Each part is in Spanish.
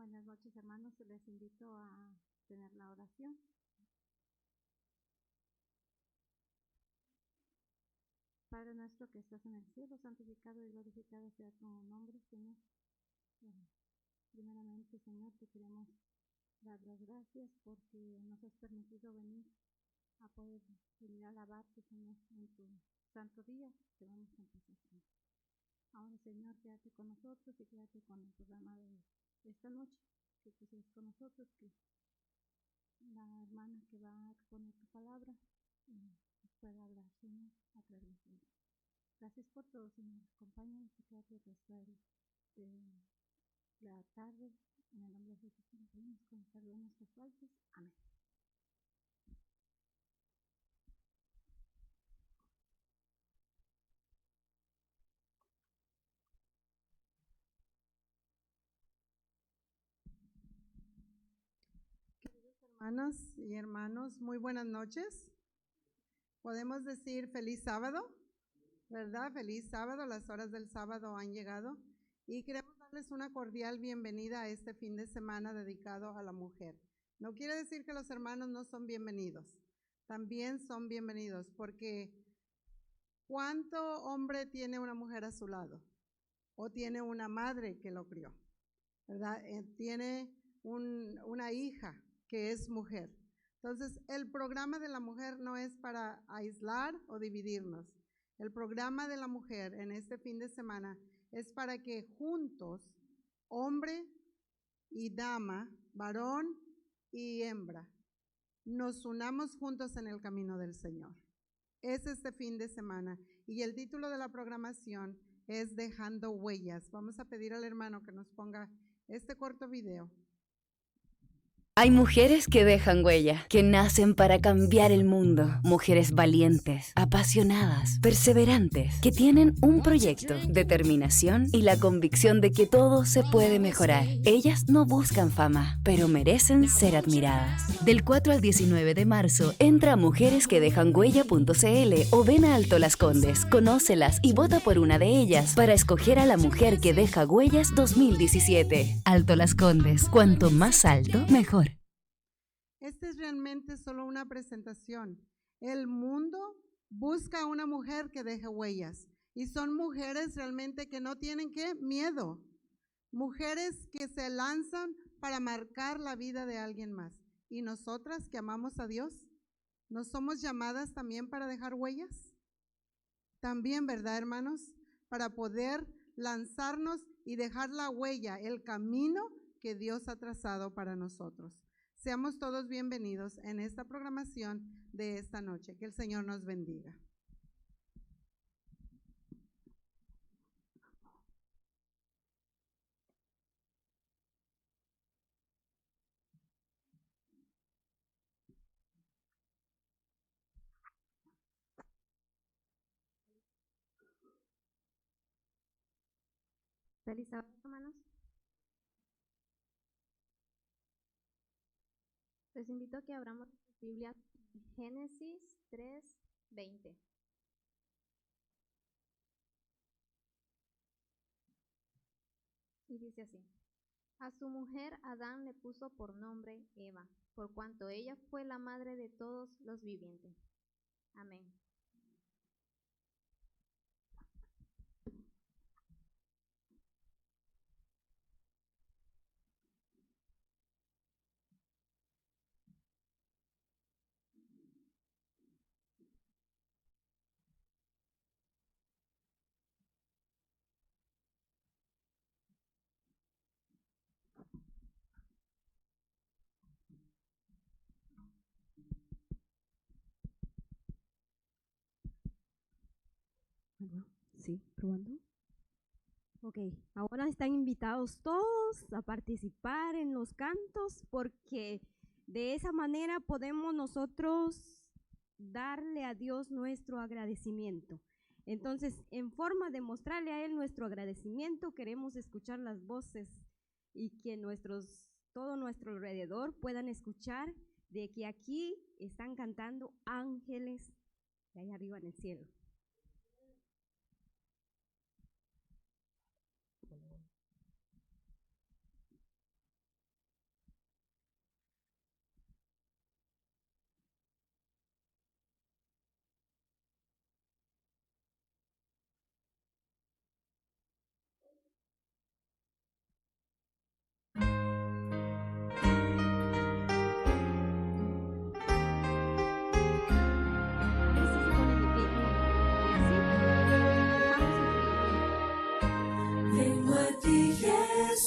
Buenas noches, hermanos. Les invito a tener la oración. Padre nuestro que estás en el cielo, santificado y glorificado sea tu nombre, Señor. Primeramente, Señor, te queremos dar las gracias porque nos has permitido venir a poder venir a alabarte, Señor, en tu santo día que vamos a empezar. Ahora, Señor, quédate con nosotros y quédate con el programa de esta noche, que tú seas con nosotros, que la hermana que va a exponer tu palabra pueda hablar, Señor, a través de ella. Gracias por todo, Señor. Acompáñanos y quédate el resto de la tarde. En el nombre de Jesús, nos pedimos con el perdón de nuestras faltas. Amén. Hermanas y hermanos, muy buenas noches. Podemos decir feliz sábado, ¿verdad? Feliz sábado, las horas del sábado han llegado y queremos darles una cordial bienvenida a este fin de semana dedicado a la mujer. No quiere decir que los hermanos no son bienvenidos, también son bienvenidos, porque ¿cuánto hombre tiene una mujer a su lado? O tiene una madre que lo crió, ¿verdad? Tiene una hija que es mujer. Entonces, el programa de la mujer no es para aislar o dividirnos. El programa de la mujer en este fin de semana es para que juntos, hombre y dama, varón y hembra, nos unamos juntos en el camino del Señor. Es este fin de semana y el título de la programación es Dejando Huellas. Vamos a pedir al hermano que nos ponga este corto video. Hay mujeres que dejan huella, que nacen para cambiar el mundo. Mujeres valientes, apasionadas, perseverantes, que tienen un proyecto, determinación y la convicción de que todo se puede mejorar. Ellas no buscan fama, pero merecen ser admiradas. Del 4 al 19 de marzo, entra a mujeresquedejanhuella.cl o ven a Alto Las Condes, conócelas y vota por una de ellas para escoger a la mujer que deja huellas 2017. Alto Las Condes, cuanto más alto, mejor. Esta es realmente solo una presentación. El mundo busca a una mujer que deje huellas y son mujeres realmente que no tienen ¿qué? Miedo. Mujeres que se lanzan para marcar la vida de alguien más. Y nosotras que amamos a Dios, ¿no somos llamadas también para dejar huellas? También, ¿verdad, hermanos? Para poder lanzarnos y dejar la huella, el camino que Dios ha trazado para nosotros. Seamos todos bienvenidos en esta programación de esta noche. Que el Señor nos bendiga. Feliz sábado, hermanos. Les invito a que abramos la Biblia en Génesis 3:20. Y dice así: a su mujer Adán le puso por nombre Eva, por cuanto ella fue la madre de todos los vivientes. Amén. Sí, probando. Ok, ahora están invitados todos a participar en los cantos porque de esa manera podemos nosotros darle a Dios nuestro agradecimiento. Entonces, en forma de mostrarle a Él nuestro agradecimiento, queremos escuchar las voces y que todo nuestro alrededor puedan escuchar de que aquí están cantando ángeles de allá arriba en el cielo.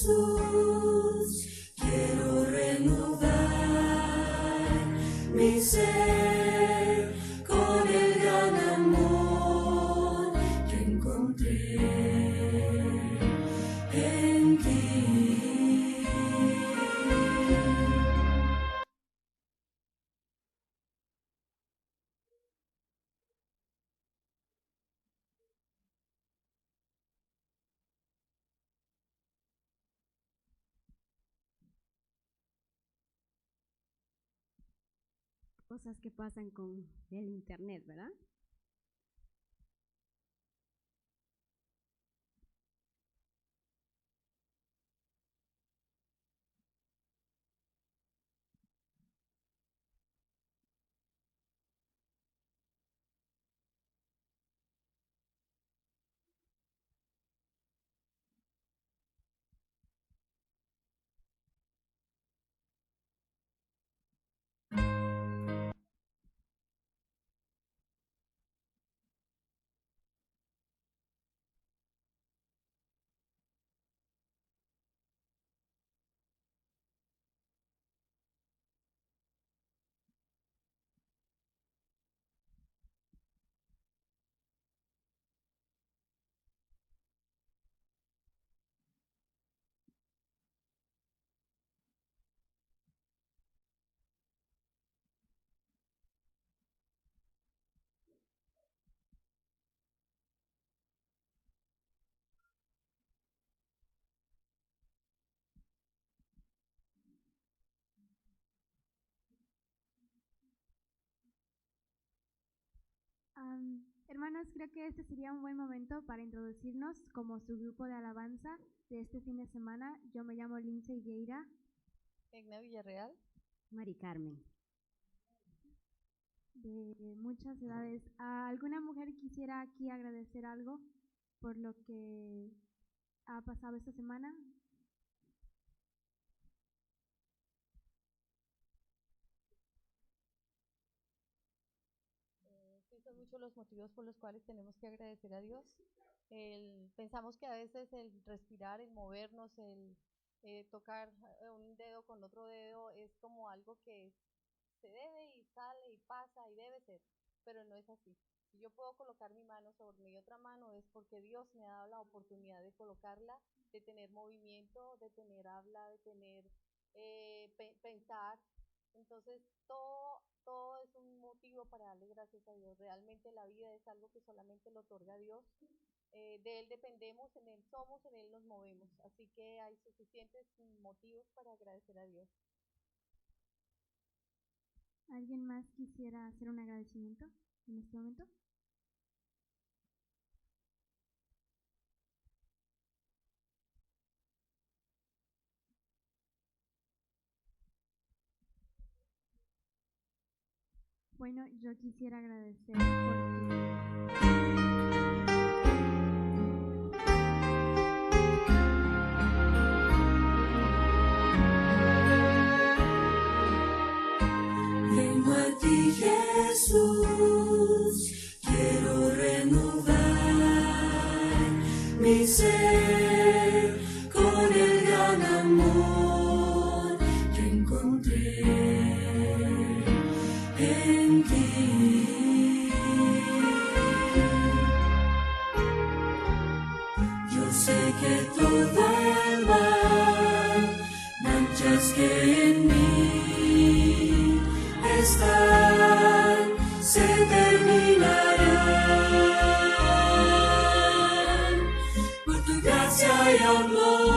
Jesús, quiero renovar mi ser con el gran amor que encontré en ti. Cosas que pasan con el internet, ¿verdad? Hermanos, creo que este sería un buen momento para introducirnos como su grupo de alabanza de este fin de semana. Yo me llamo Lindsay Vieira. Egna Villarreal. Mari Carmen. De muchas edades. ¿Alguna mujer quisiera aquí agradecer algo por lo que ha pasado esta semana? Sí, son muchos los motivos por los cuales tenemos que agradecer a Dios. Pensamos que a veces el respirar, el movernos, el tocar un dedo con otro dedo es como algo que se debe y sale y pasa y debe ser, pero no es así. Si yo puedo colocar mi mano sobre mi otra mano es porque Dios me ha dado la oportunidad de colocarla, de tener movimiento, de tener habla, de tener pensar. Entonces todo es un motivo para darle gracias a Dios. Realmente la vida es algo que solamente lo otorga Dios. De Él dependemos, en Él somos, en Él nos movemos. Así que hay suficientes motivos para agradecer a Dios. ¿Alguien más quisiera hacer un agradecimiento en este momento? Bueno, yo quisiera agradecer Vengo a ti, Jesús, quiero renovar mi ser con el gran amor que encontré en ti. Yo sé que todo el mal, manchas que en mí están, se terminarán por tu gracia y amor.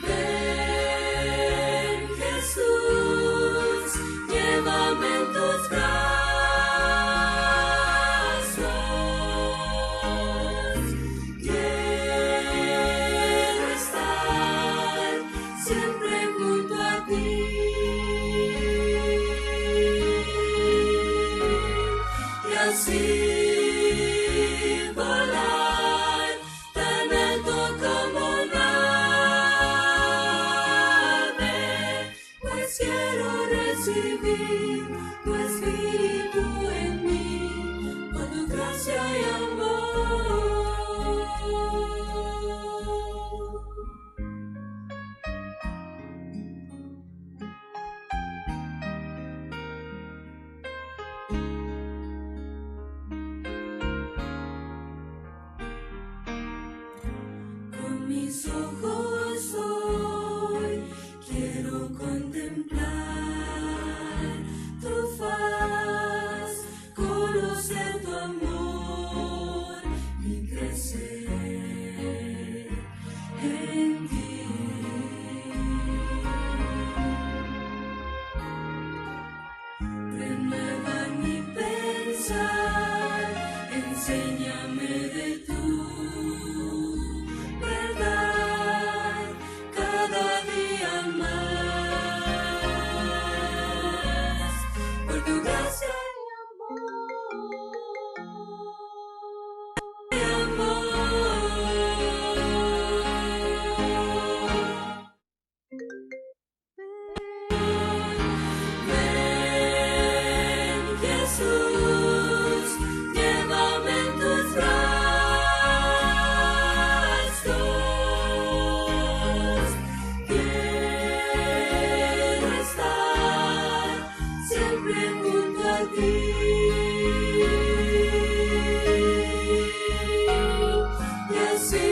Ven, Jesús, llévame en tus brazos. Quiero estar siempre junto a ti. Y así volar tan alto como un ave, pues quiero recibir tu espíritu en mí, con tu gracia y amor. mis ojos hoy quiero contemplar tu faz, conocer tu amor y crecer en ti. Renueva mi pensar, enséñame de tu verdad cada día más, por tu gracia y Ven, Jesús, llévame en tus brazos. Quiero estar siempre junto a ti. Y así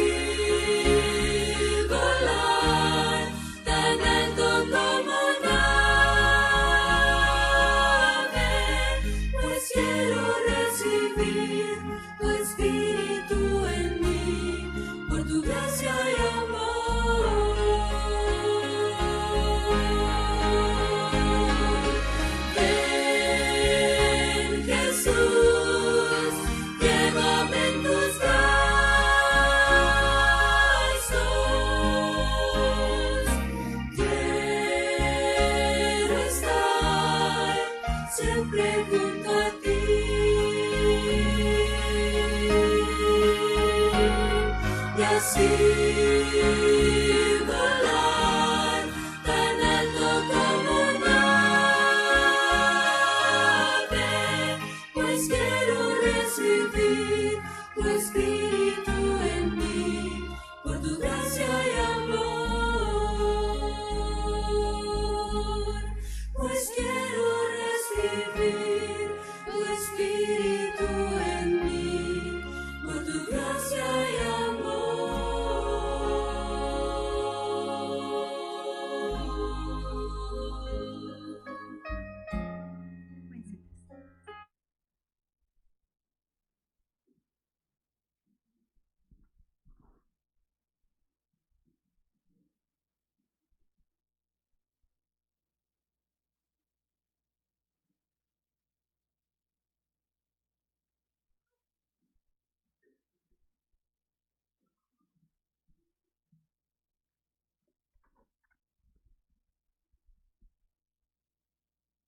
volar tan alto como un ave, pues quiero recibir tu espíritu en mí, por tu gracia y amor. Ven, Jesús, llévame en tus brazos. Quiero estar siempre junto a ti. Y así volar tan alto como un ave, pues quiero recibir tu espíritu en mí, por tu gracia y amor. Pues quiero recibir tu espíritu en mí, por tu gracia y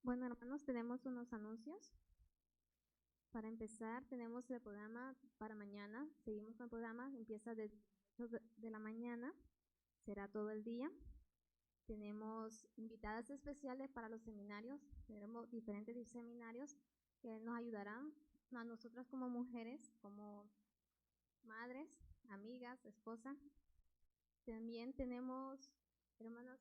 Bueno, hermanos, tenemos unos anuncios. Para empezar, tenemos el programa para mañana. Seguimos con el programa, empieza desde 8 de la mañana, será todo el día. Tenemos invitadas especiales para los seminarios. Tenemos diferentes seminarios que nos ayudarán a nosotras como mujeres, como madres, amigas, esposas. También tenemos, hermanas,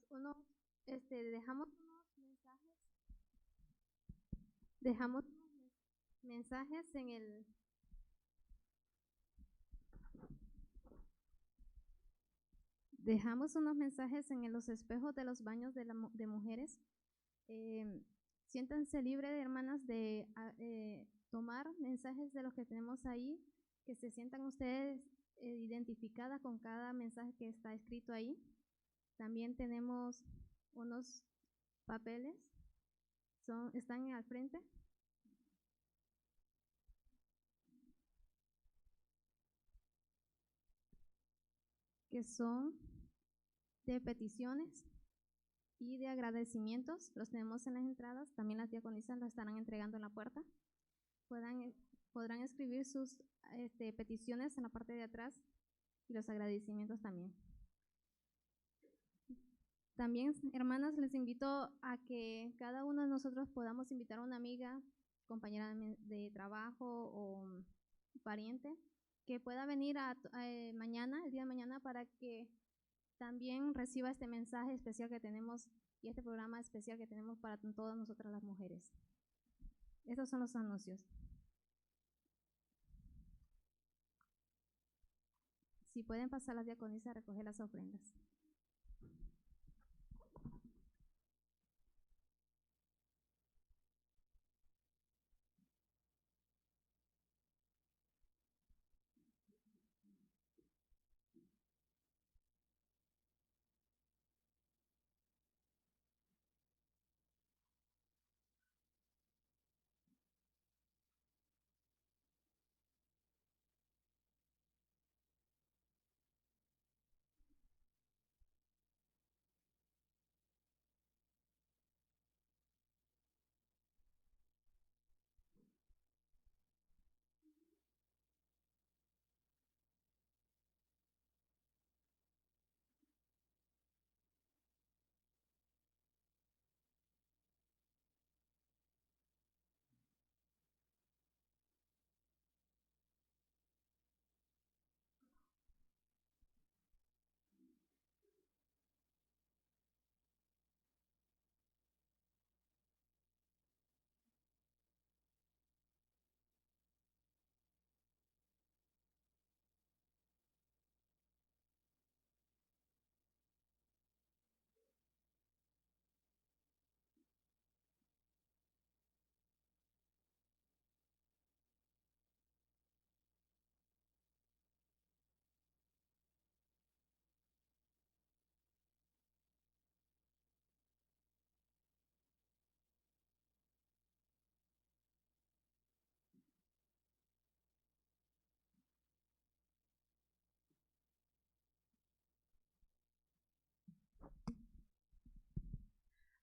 dejamos mensajes en el dejamos unos mensajes en los espejos de los baños de mujeres. Siéntanse libres, hermanas, de tomar mensajes de los que tenemos ahí, que se sientan ustedes identificadas con cada mensaje que está escrito ahí. También tenemos unos papeles, están al frente. Que son de peticiones y de agradecimientos. Los tenemos en las entradas, también las diaconisas los estarán entregando en la puerta. Podrán escribir sus peticiones en la parte de atrás y los agradecimientos también. También, hermanas, les invito a que cada uno de nosotros podamos invitar a una amiga, compañera de trabajo o pariente, que pueda venir mañana, el día de mañana, para que también reciba este mensaje especial que tenemos y este programa especial que tenemos para todas nosotras las mujeres. Esos son los anuncios. Si pueden pasar las diaconisas a recoger las ofrendas.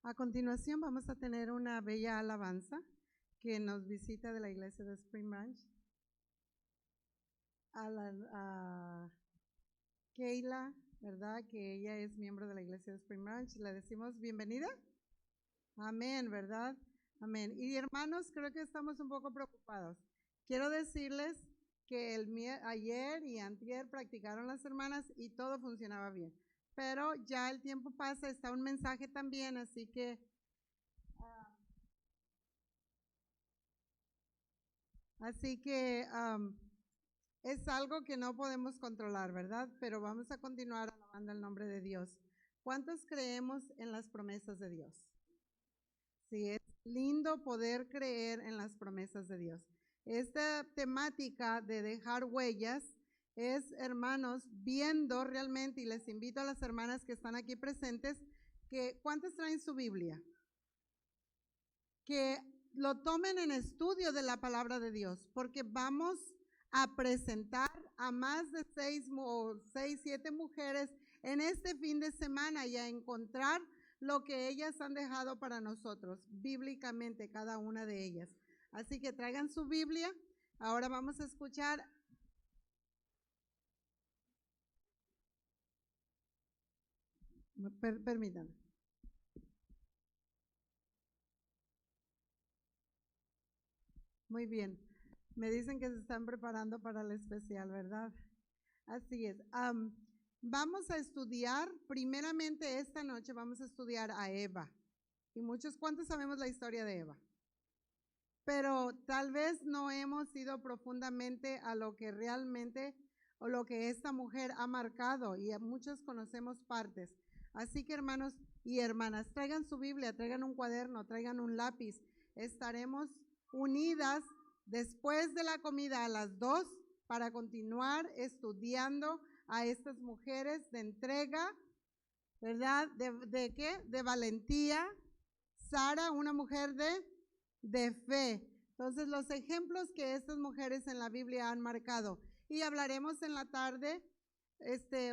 A continuación vamos a tener una bella alabanza que nos visita de la iglesia de Spring Branch. A Keila, ¿verdad? Que ella es miembro de la iglesia de Spring Branch. Le decimos bienvenida. Amén, ¿verdad? Amén. Y hermanos, creo que estamos un poco preocupados. Quiero decirles que ayer y antier practicaron las hermanas y todo funcionaba bien. Pero ya el tiempo pasa, está un mensaje también, así que es algo que no podemos controlar, ¿verdad? Pero vamos a continuar alabando el nombre de Dios. ¿Cuántos creemos en las promesas de Dios? Sí, es lindo poder creer en las promesas de Dios. Esta temática de dejar huellas es, hermanos, viendo realmente, y les invito a las hermanas que están aquí presentes, que ¿cuántas traen su Biblia? Que lo tomen en estudio de la palabra de Dios, porque vamos a presentar a más de 7 mujeres en este fin de semana y a encontrar lo que ellas han dejado para nosotros, bíblicamente, cada una de ellas. Así que traigan su Biblia. Ahora vamos a escuchar. Permítanme. Muy bien. Me dicen que se están preparando para el especial, ¿verdad? Así es. Vamos a estudiar, primeramente esta noche vamos a estudiar a Eva. Y ¿cuántos sabemos la historia de Eva? Pero tal vez no hemos ido profundamente a lo que realmente o lo que esta mujer ha marcado, y muchos conocemos partes. Así que hermanos y hermanas, traigan su Biblia, traigan un cuaderno, traigan un lápiz. Estaremos unidas después de la comida a las 2 para continuar estudiando a estas mujeres de entrega, ¿verdad? ¿De qué? De valentía. Sara, una mujer de fe. Entonces, los ejemplos que estas mujeres en la Biblia han marcado. Y hablaremos en la tarde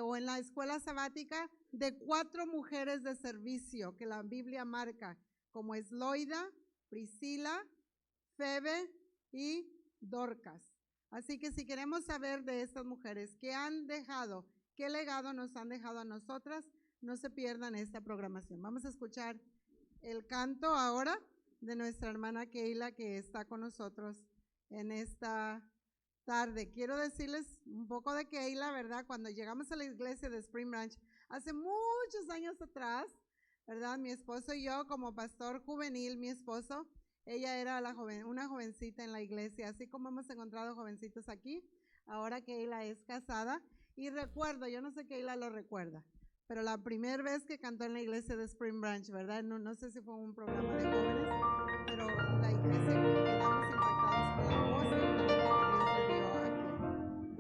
o en la escuela sabática de 4 mujeres de servicio que la Biblia marca, como es Loida, Priscila, Febe y Dorcas. Así que si queremos saber de estas mujeres qué han dejado, qué legado nos han dejado a nosotras, no se pierdan esta programación. Vamos a escuchar el canto ahora de nuestra hermana Keila, que está con nosotros en esta tarde. Quiero decirles un poco de Keila, ¿verdad? Cuando llegamos a la iglesia de Spring Branch, hace muchos años atrás, ¿verdad? Mi esposo y yo, como pastor juvenil, mi esposo, ella era una jovencita en la iglesia, así como hemos encontrado jovencitos aquí. Ahora Keila es casada Y recuerdo, yo no sé qué Keila lo recuerda, pero la primera vez que cantó en la iglesia de Spring Branch, ¿verdad? No sé si fue un programa de jóvenes, pero la iglesia quedamos impactados por la voz y el talento que Dios le dio aquí.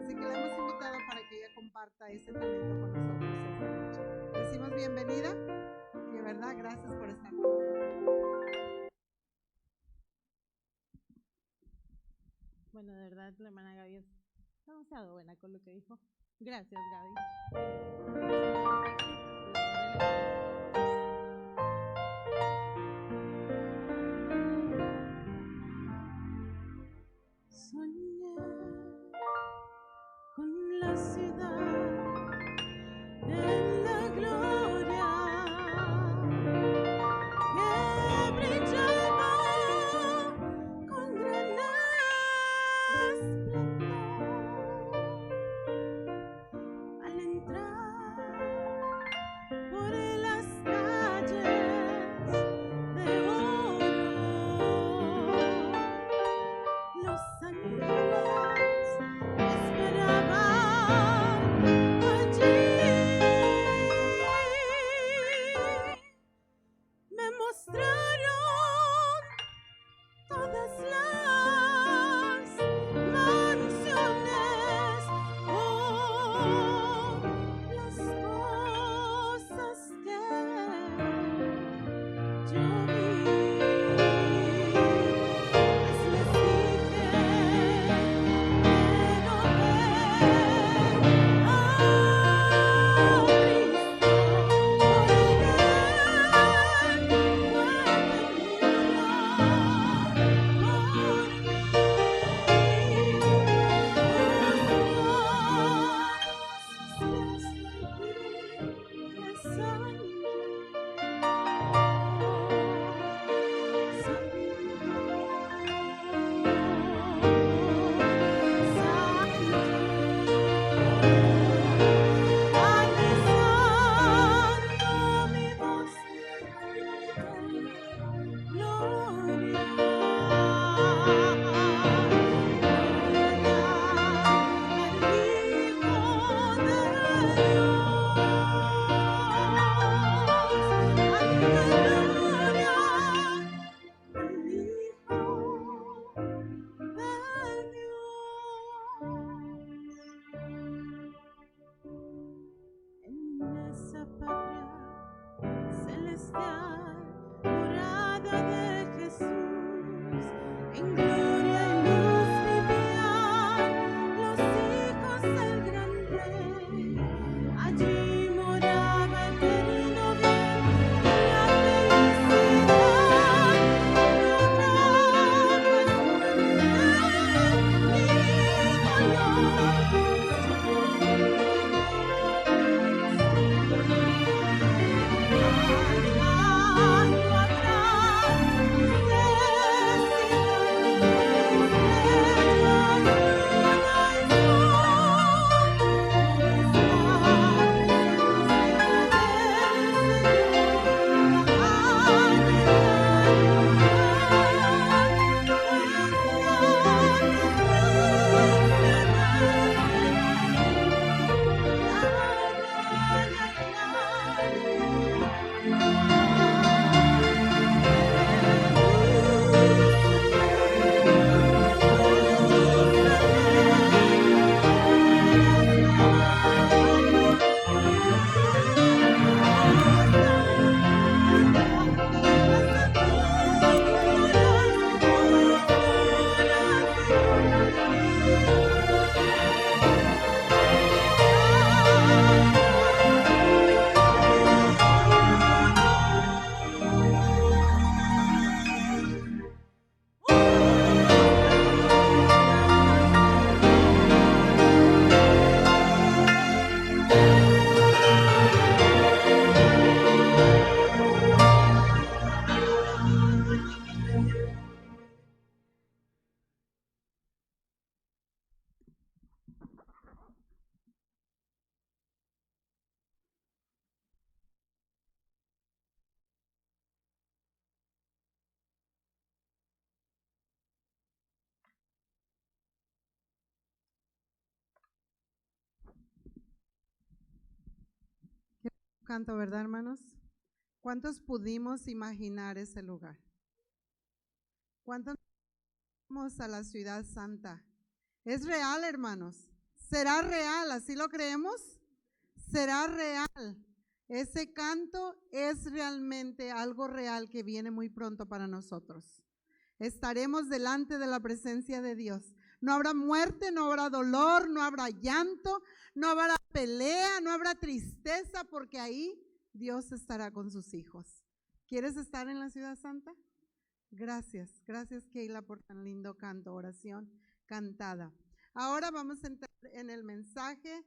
Así que la hemos invitado para que ella comparta ese talento con nosotros esta noche. Decimos bienvenida y de verdad gracias por estar con nosotros. Bueno, de verdad la hermana Gaby es demasiado buena con lo que dijo. Gracias, Gaby. Soñé con la ciudad en la gloria que brillaba con gran esplendor. Al entrar por las calles de oro, los ángeles esperaban allí. Me mostraron todas las mansiones, oh, las cosas que yo vi. Pues les dije, quiero ver a Cristo, en esa patria celestial, morada de Jesús, en gloria y luz vivían los hijos del gran Rey. Allí moraba eterno bien la felicidad. No habrá pues muerte ni dolor. canto, ¿verdad, hermanos? ¿Cuántos pudimos imaginar ese lugar? ¿Cuántos vamos a la ciudad santa? Es real, hermanos. ¿Será real? ¿Así lo creemos? ¿Será real? Ese canto es realmente algo real que viene muy pronto para nosotros. Estaremos delante de la presencia de Dios. No habrá muerte, no habrá dolor, no habrá llanto, no habrá pelea, no habrá tristeza, porque ahí Dios estará con sus hijos. ¿Quieres estar en la ciudad santa? Gracias, gracias Keila por tan lindo canto, oración cantada. Ahora vamos a entrar en el mensaje.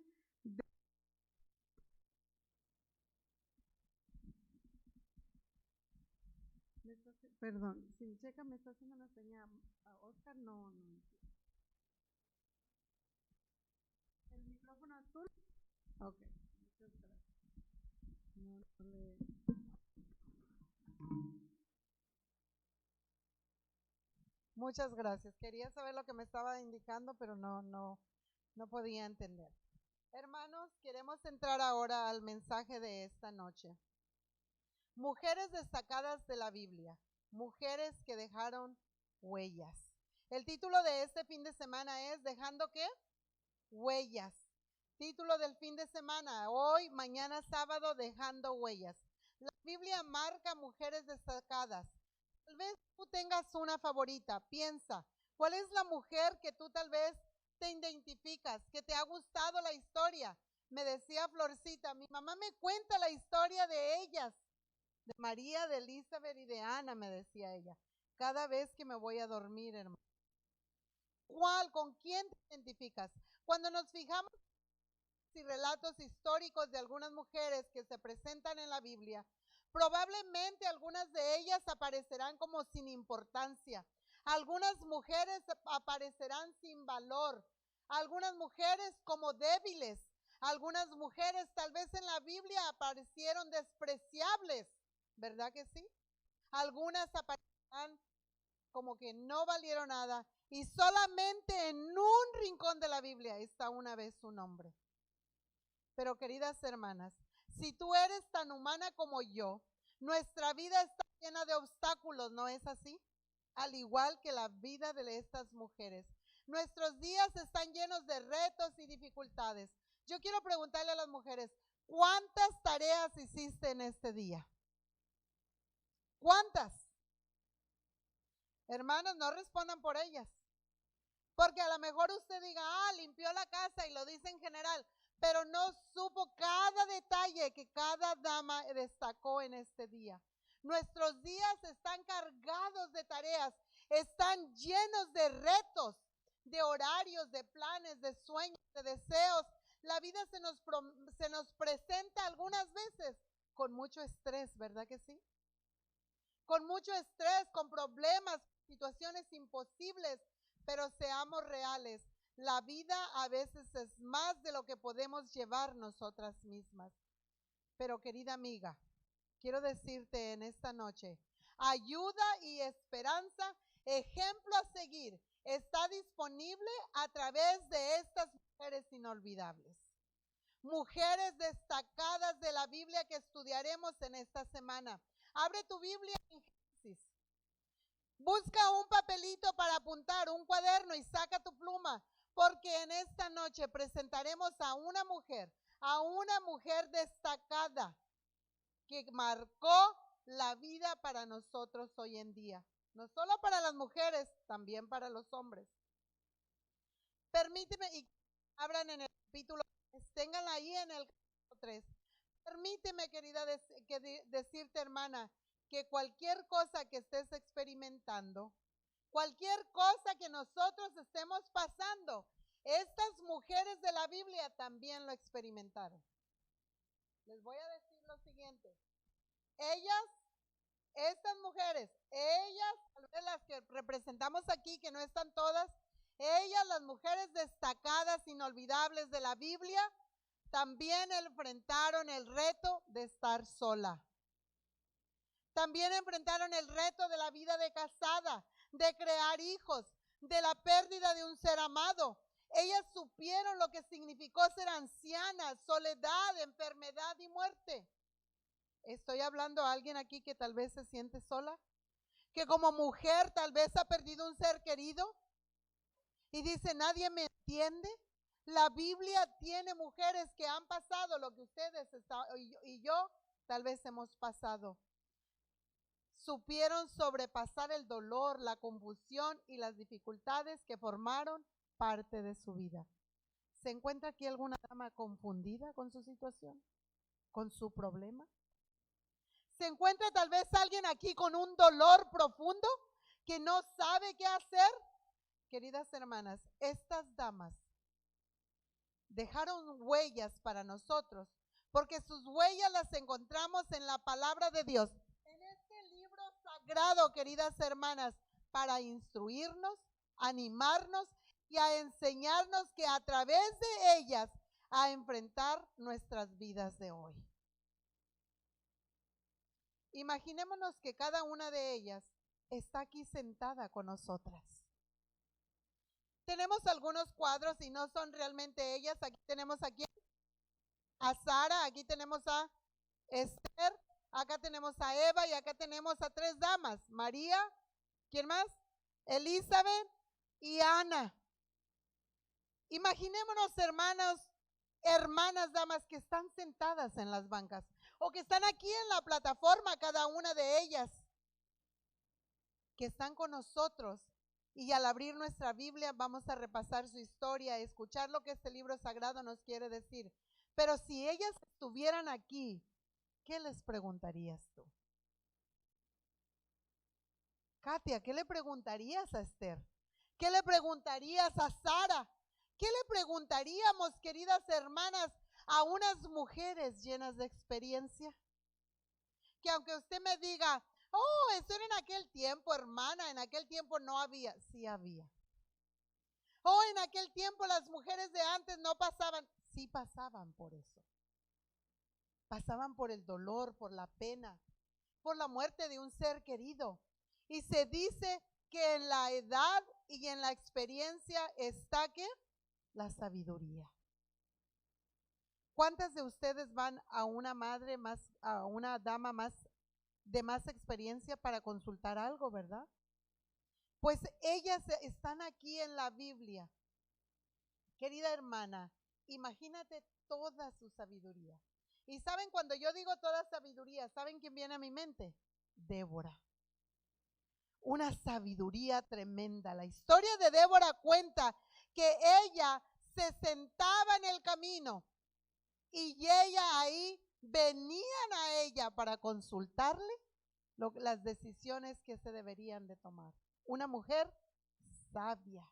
Perdón, si checa me está haciendo una señal a Oscar, no. ¿El micrófono azul? Ok, muchas gracias. Muchas gracias. Quería saber lo que me estaba indicando, pero no podía entender. Hermanos, queremos entrar ahora al mensaje de esta noche. Mujeres destacadas de la Biblia, mujeres que dejaron huellas. El título de este fin de semana es ¿Dejando qué? Huellas. Título del fin de semana, hoy, mañana sábado, Dejando huellas. La Biblia marca mujeres destacadas. Tal vez tú tengas una favorita, piensa, ¿cuál es la mujer que tú tal vez te identificas, que te ha gustado la historia? Me decía Florcita, mi mamá me cuenta la historia de ellas, de María, de Elizabeth y de Ana, me decía ella, cada vez que me voy a dormir, hermano. ¿Cuál? ¿Con quién te identificas? Cuando nos fijamos en relatos históricos de algunas mujeres que se presentan en la Biblia, probablemente algunas de ellas aparecerán como sin importancia. Algunas mujeres aparecerán sin valor. Algunas mujeres como débiles. Algunas mujeres tal vez en la Biblia aparecieron despreciables. ¿Verdad que sí? Algunas aparecerán como que no valieron nada y solamente en un rincón de la Biblia está una vez su nombre. Pero queridas hermanas, si tú eres tan humana como yo, nuestra vida está llena de obstáculos, ¿no es así? Al igual que la vida de estas mujeres. Nuestros días están llenos de retos y dificultades. Yo quiero preguntarle a las mujeres, ¿cuántas tareas hiciste en este día? ¿Cuántas? Hermanos, no respondan por ellas. Porque a lo mejor usted diga, limpió la casa y lo dice en general, pero no supo cada detalle que cada dama destacó en este día. Nuestros días están cargados de tareas, están llenos de retos, de horarios, de planes, de sueños, de deseos. La vida se nos presenta algunas veces con mucho estrés, ¿verdad que sí? Con mucho estrés, con problemas, situaciones imposibles, pero seamos reales. La vida a veces es más de lo que podemos llevar nosotras mismas. Pero querida amiga, quiero decirte en esta noche, ayuda y esperanza, ejemplo a seguir, está disponible a través de estas mujeres inolvidables. Mujeres destacadas de la Biblia que estudiaremos en esta semana. Abre tu Biblia en Génesis. Busca un papelito para apuntar, un cuaderno y saca tu pluma, porque en esta noche presentaremos a una mujer destacada que marcó la vida para nosotros hoy en día. No solo para las mujeres, también para los hombres. Permíteme, y abran en el capítulo 3, ténganla ahí en el capítulo 3. Permíteme, querida, decirte, hermana, que cualquier cosa que estés experimentando, cualquier cosa que nosotros estemos pasando, estas mujeres de la Biblia también lo experimentaron. Les voy a decir lo siguiente. Estas mujeres, tal vez las que representamos aquí, que no están todas, ellas, las mujeres destacadas, inolvidables de la Biblia, también enfrentaron el reto de estar sola. También enfrentaron el reto de la vida de casada, de crear hijos, de la pérdida de un ser amado. Ellas supieron lo que significó ser ancianas, soledad, enfermedad y muerte. Estoy hablando a alguien aquí que tal vez se siente sola, que como mujer tal vez ha perdido un ser querido y dice, nadie me entiende. La Biblia tiene mujeres que han pasado lo que ustedes y yo tal vez hemos pasado. Supieron sobrepasar el dolor, la confusión y las dificultades que formaron parte de su vida. ¿Se encuentra aquí alguna dama confundida con su situación, con su problema? ¿Se encuentra tal vez alguien aquí con un dolor profundo que no sabe qué hacer? Queridas hermanas, estas damas dejaron huellas para nosotros, porque sus huellas las encontramos en la palabra de Dios, en este libro sagrado, queridas hermanas, para instruirnos, animarnos y a enseñarnos que a través de ellas a enfrentar nuestras vidas de hoy. Imaginémonos que cada una de ellas está aquí sentada con nosotras. Tenemos algunos cuadros y no son realmente ellas. Aquí tenemos aquí a Sara, aquí tenemos a Esther, acá tenemos a Eva y acá tenemos a 3 damas. María, ¿quién más? Elizabeth y Ana. Imaginémonos, hermanas damas que están sentadas en las bancas o que están aquí en la plataforma, cada una de ellas, que están con nosotros. Y al abrir nuestra Biblia vamos a repasar su historia, escuchar lo que este libro sagrado nos quiere decir. Pero si ellas estuvieran aquí, ¿qué les preguntarías tú? Katia, ¿qué le preguntarías a Esther? ¿Qué le preguntarías a Sara? ¿Qué le preguntaríamos, queridas hermanas, a unas mujeres llenas de experiencia? Que aunque usted me diga, oh, eso era en aquel tiempo, hermana, en aquel tiempo no había. Sí había. Oh, en aquel tiempo las mujeres de antes no pasaban. Sí pasaban por eso. Pasaban por el dolor, por la pena, por la muerte de un ser querido. Y se dice que en la edad y en la experiencia está ¿qué? La sabiduría. ¿Cuántas de ustedes van a una madre más, a una dama más de más experiencia para consultar algo, verdad? Pues ellas están aquí en la Biblia. Querida hermana, imagínate toda su sabiduría. Y saben, cuando yo digo toda sabiduría, ¿saben quién viene a mi mente? Débora. Una sabiduría tremenda. La historia de Débora cuenta que ella se sentaba en el camino y ella ahí venían a ella para consultarle las decisiones que se deberían de tomar. Una mujer sabia.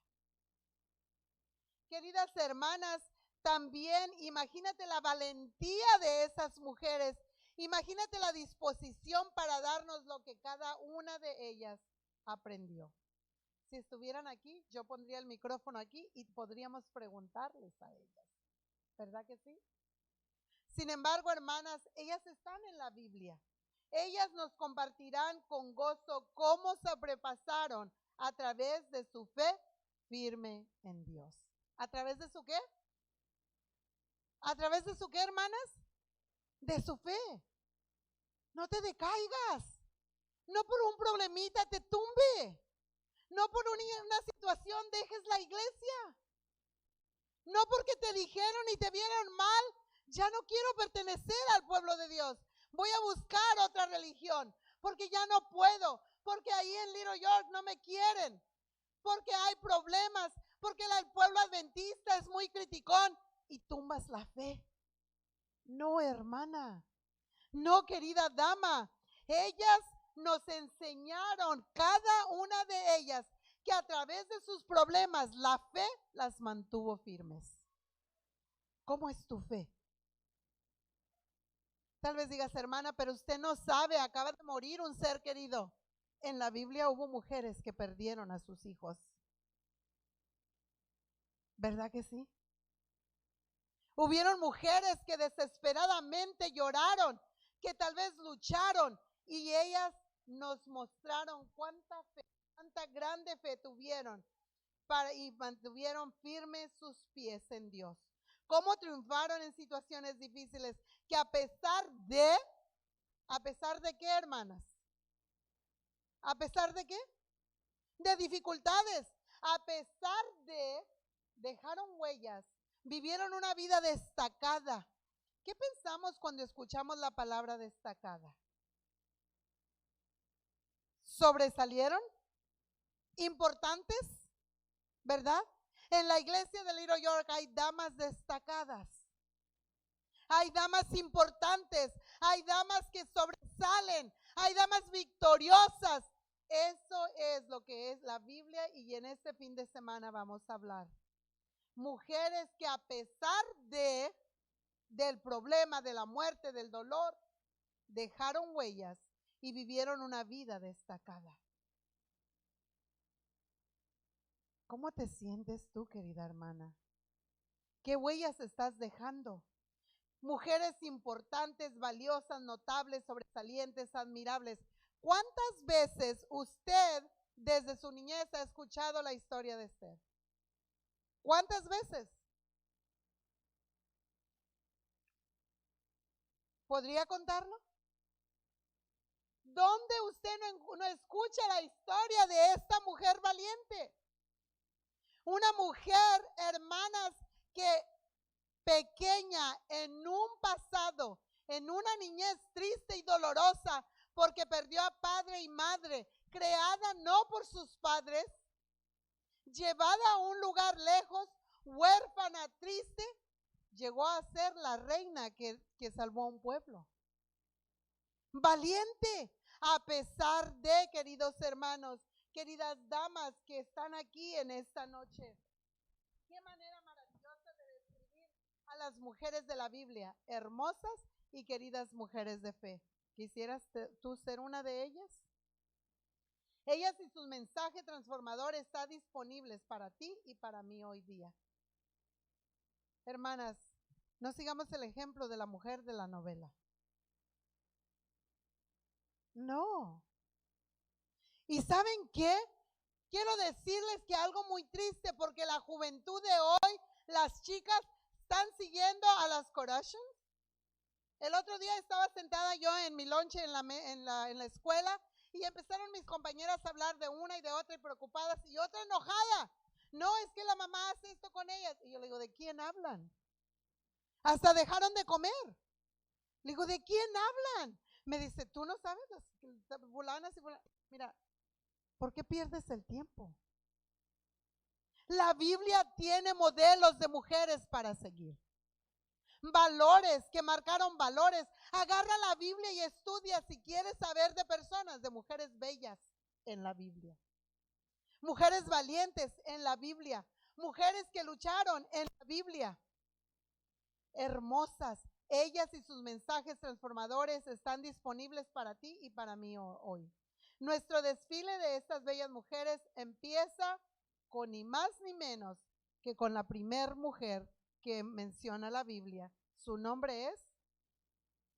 Queridas hermanas, también imagínate la valentía de esas mujeres. Imagínate la disposición para darnos lo que cada una de ellas aprendió. Si estuvieran aquí, yo pondría el micrófono aquí y podríamos preguntarles a ellas. ¿Verdad que sí? Sin embargo, hermanas, ellas están en la Biblia. Ellas nos compartirán con gozo cómo se sobrepasaron a través de su fe firme en Dios. ¿A través de su qué? ¿A través de su qué, hermanas? De su fe. No te decaigas. No por un problemita te tumbe. No por una situación dejes la iglesia. No porque te dijeron y te vieron mal, ya no quiero pertenecer al pueblo de Dios. Voy a buscar otra religión porque ya no puedo, porque ahí en Little York no me quieren, porque hay problemas, porque el pueblo adventista es muy criticón y tumbas la fe. No, hermana, no, querida dama, ellas nos enseñaron, cada una de ellas, que a través de sus problemas la fe las mantuvo firmes. ¿Cómo es tu fe? Tal vez digas, hermana, pero usted no sabe, acaba de morir un ser querido. En la Biblia hubo mujeres que perdieron a sus hijos. ¿Verdad que sí? Hubieron mujeres que desesperadamente lloraron, que tal vez lucharon y ellas nos mostraron cuánta fe, cuánta grande fe tuvieron y mantuvieron firmes sus pies en Dios. Cómo triunfaron en situaciones difíciles, que a pesar de ¿A pesar de qué, hermanas? ¿A pesar de qué? De dificultades. A pesar de, dejaron huellas, vivieron una vida destacada. ¿Qué pensamos cuando escuchamos la palabra destacada? ¿Sobresalieron? ¿Importantes? ¿Verdad? En la iglesia de Little York hay damas destacadas. Hay damas importantes, hay damas que sobresalen, hay damas victoriosas. Eso es lo que es la Biblia y en este fin de semana vamos a hablar. Mujeres que a pesar del problema, de la muerte, del dolor, dejaron huellas y vivieron una vida destacada. ¿Cómo te sientes tú, querida hermana? ¿Qué huellas estás dejando? Mujeres importantes, valiosas, notables, sobresalientes, admirables. ¿Cuántas veces usted desde su niñez ha escuchado la historia de Esther? ¿Cuántas veces? ¿Podría contarlo? ¿Dónde usted no escucha la historia de esta mujer valiente? Una mujer, hermanas, que pequeña, en un pasado, en una niñez triste y dolorosa, porque perdió a padre y madre, creada no por sus padres, llevada a un lugar lejos, huérfana, triste, llegó a ser la reina que salvó a un pueblo. Valiente, a pesar de, queridos hermanos, queridas damas que están aquí en esta noche. Qué manera maravillosa de describir a las mujeres de la Biblia, hermosas y queridas mujeres de fe. ¿Quisieras tú ser una de ellas? Ellas y sus mensajes transformadores están disponibles para ti y para mí hoy día. Hermanas, no sigamos el ejemplo de la mujer de la novela. No. ¿Y saben qué? Quiero decirles que algo muy triste, porque la juventud de hoy, las chicas están siguiendo a las Kardashians. El otro día estaba sentada yo en mi lonche en la escuela y empezaron mis compañeras a hablar de una y de otra y preocupadas y otra enojada. No, es que la mamá hace esto con ellas. Y yo le digo, ¿de quién hablan? Hasta dejaron de comer. Le digo, ¿de quién hablan? Me dice, ¿tú no sabes las fulanas y fulanas? Mira, ¿por qué pierdes el tiempo? La Biblia tiene modelos de mujeres para seguir. Valores que marcaron valores. Agarra la Biblia y estudia si quieres saber de personas, de mujeres bellas en la Biblia. Mujeres valientes en la Biblia. Mujeres que lucharon en la Biblia. Hermosas. Ellas y sus mensajes transformadores están disponibles para ti y para mí hoy. Nuestro desfile de estas bellas mujeres empieza con ni más ni menos que con la primer mujer que menciona la Biblia. Su nombre es,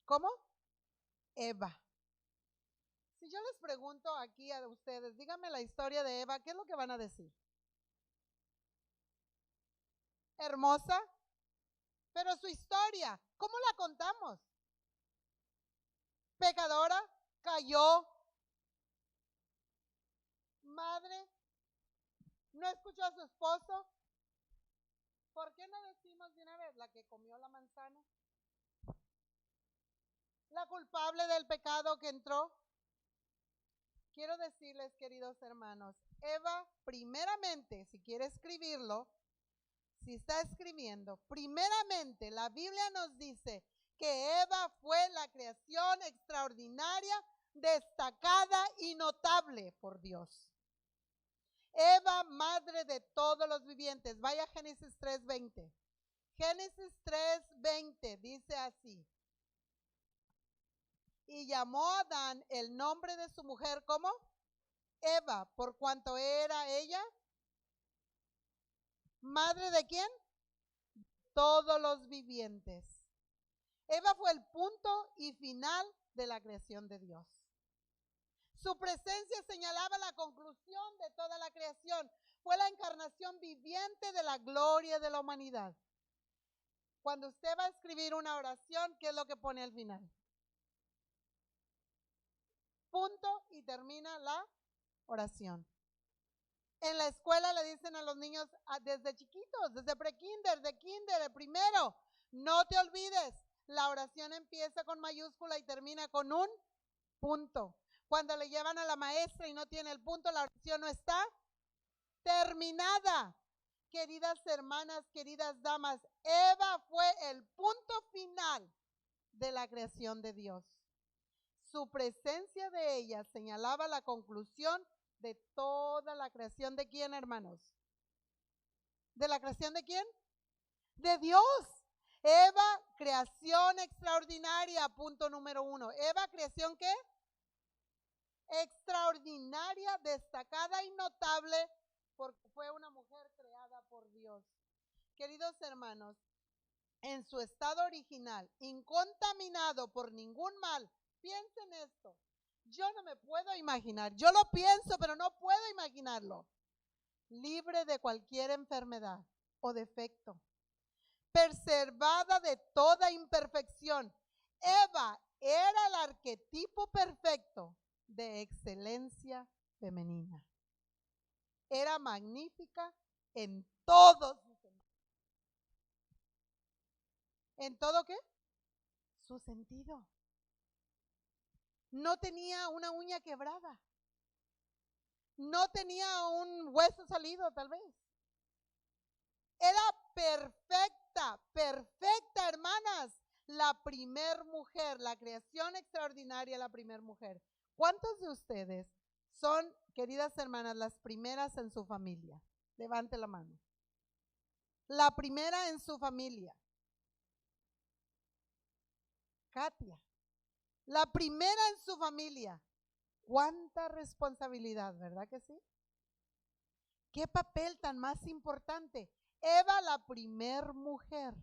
¿cómo? Eva. Si yo les pregunto aquí a ustedes, díganme la historia de Eva, ¿qué es lo que van a decir? Hermosa, pero su historia, ¿cómo la contamos? Pecadora, cayó, madre, no escuchó a su esposo. ¿Por qué no decimos de una vez la que comió la manzana? La culpable del pecado que entró. Quiero decirles, queridos hermanos, Eva, primeramente, si quiere escribirlo, si está escribiendo, primeramente la Biblia nos dice que Eva fue la creación extraordinaria, destacada y notable por Dios. Eva, madre de todos los vivientes. Vaya a Génesis 3:20. Génesis 3:20 dice así. Y llamó a Adán el nombre de su mujer, ¿cómo? Eva, por cuanto era ella. ¿Madre de quién? Todos los vivientes. Eva fue el punto y final de la creación de Dios. Su presencia señalaba la conclusión de toda la creación. Fue la encarnación viviente de la gloria de la humanidad. Cuando usted va a escribir una oración, ¿qué es lo que pone al final? punto y termina la oración. En la escuela le dicen a los niños desde chiquitos, desde prekinder, de kinder, el primero, no te olvides, la oración empieza con mayúscula y termina con un punto. Cuando le llevan a la maestra y no tiene el punto, la oración no está terminada. Queridas hermanas, queridas damas, Eva fue el punto final de la creación de Dios. Su presencia de ella señalaba la conclusión de toda la creación. ¿De quién, hermanos? ¿De la creación de quién? De Dios. Eva, creación extraordinaria, punto número 1. Eva, creación ¿qué? Extraordinaria, destacada y notable, porque fue una mujer creada por Dios. Queridos hermanos, en su estado original, incontaminado por ningún mal, piensen esto, yo no me puedo imaginar, yo lo pienso, pero no puedo imaginarlo, libre de cualquier enfermedad o defecto, preservada de toda imperfección. Eva era el arquetipo perfecto de excelencia femenina. Era magnífica en todos sus sentidos. ¿En todo qué? Su sentido. No tenía una uña quebrada. No tenía un hueso salido, tal vez. Era perfecta, perfecta, hermanas. La primer mujer, la creación extraordinaria, la primer mujer. ¿Cuántos de ustedes son, queridas hermanas, las primeras en su familia? Levante la mano. La primera en su familia. Katia. La primera en su familia. ¿Cuánta responsabilidad, verdad que sí? ¿Qué papel tan más importante? Eva, la primer mujer.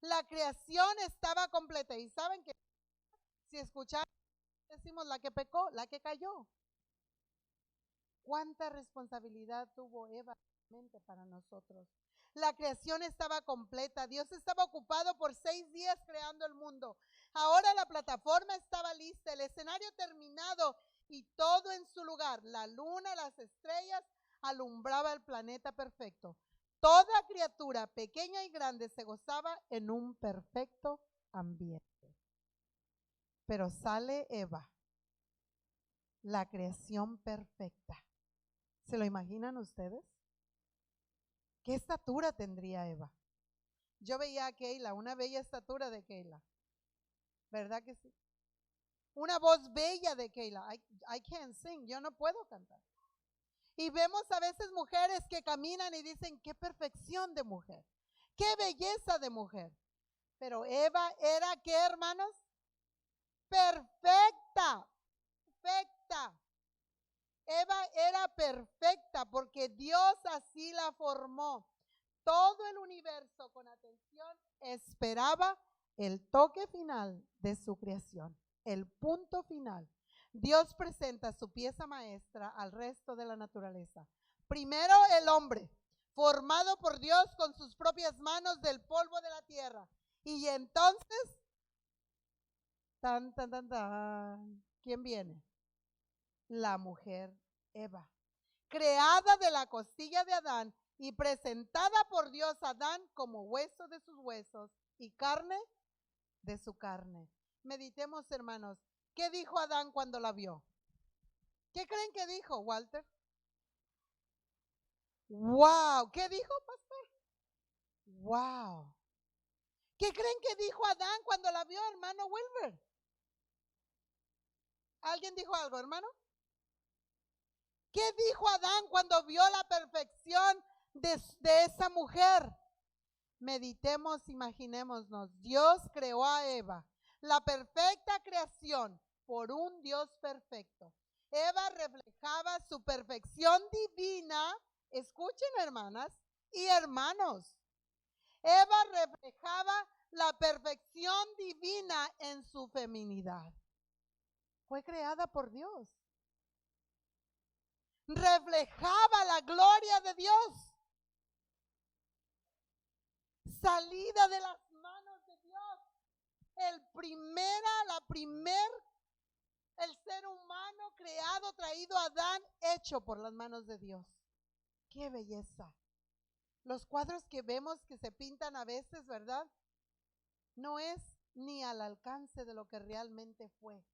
La creación estaba completa. Y saben que si escucharon, decimos la que pecó, la que cayó. ¿Cuánta responsabilidad tuvo Eva para nosotros? La creación estaba completa. Dios estaba ocupado por 6 días creando el mundo. Ahora la plataforma estaba lista, el escenario terminado y todo en su lugar. La luna, las estrellas, alumbraba el planeta perfecto. Toda criatura, pequeña y grande, se gozaba en un perfecto ambiente. Pero sale Eva, la creación perfecta. ¿Se lo imaginan ustedes? ¿Qué estatura tendría Eva? Yo veía a Keila, una bella estatura de Keila. ¿Verdad que sí? Una voz bella de Keila. I can't sing, yo no puedo cantar. Y vemos a veces mujeres que caminan y dicen, qué perfección de mujer, qué belleza de mujer. Pero Eva era, ¿qué, hermanos? Perfecta, perfecta. Eva era perfecta porque Dios así la formó. Todo el universo, con atención, esperaba el toque final de su creación, el punto final. Dios presenta su pieza maestra al resto de la naturaleza. Primero el hombre, formado por Dios con sus propias manos del polvo de la tierra. Y entonces, ¿quién viene? La mujer Eva, creada de la costilla de Adán y presentada por Dios a Adán como hueso de sus huesos y carne de su carne. Meditemos, hermanos. ¿Qué dijo Adán cuando la vio? ¿Qué creen que dijo, Walter? ¡Wow! ¿Qué dijo, pastor? ¡Wow! ¿Qué creen que dijo Adán cuando la vio, hermano Wilber? ¿Alguien dijo algo, hermano? ¿Qué dijo Adán cuando vio la perfección de esa mujer? Meditemos, imaginémonos. Dios creó a Eva, la perfecta creación, por un Dios perfecto. Eva reflejaba su perfección divina. Escuchen, hermanas y hermanos. Eva reflejaba la perfección divina en su feminidad. Fue creada por Dios. Reflejaba la gloria de Dios. Salida de las manos de Dios. La primer El ser humano creado, traído a Adán, hecho por las manos de Dios. ¡Qué belleza! Los cuadros que vemos que se pintan a veces, ¿verdad? No es ni al alcance de lo que realmente fue.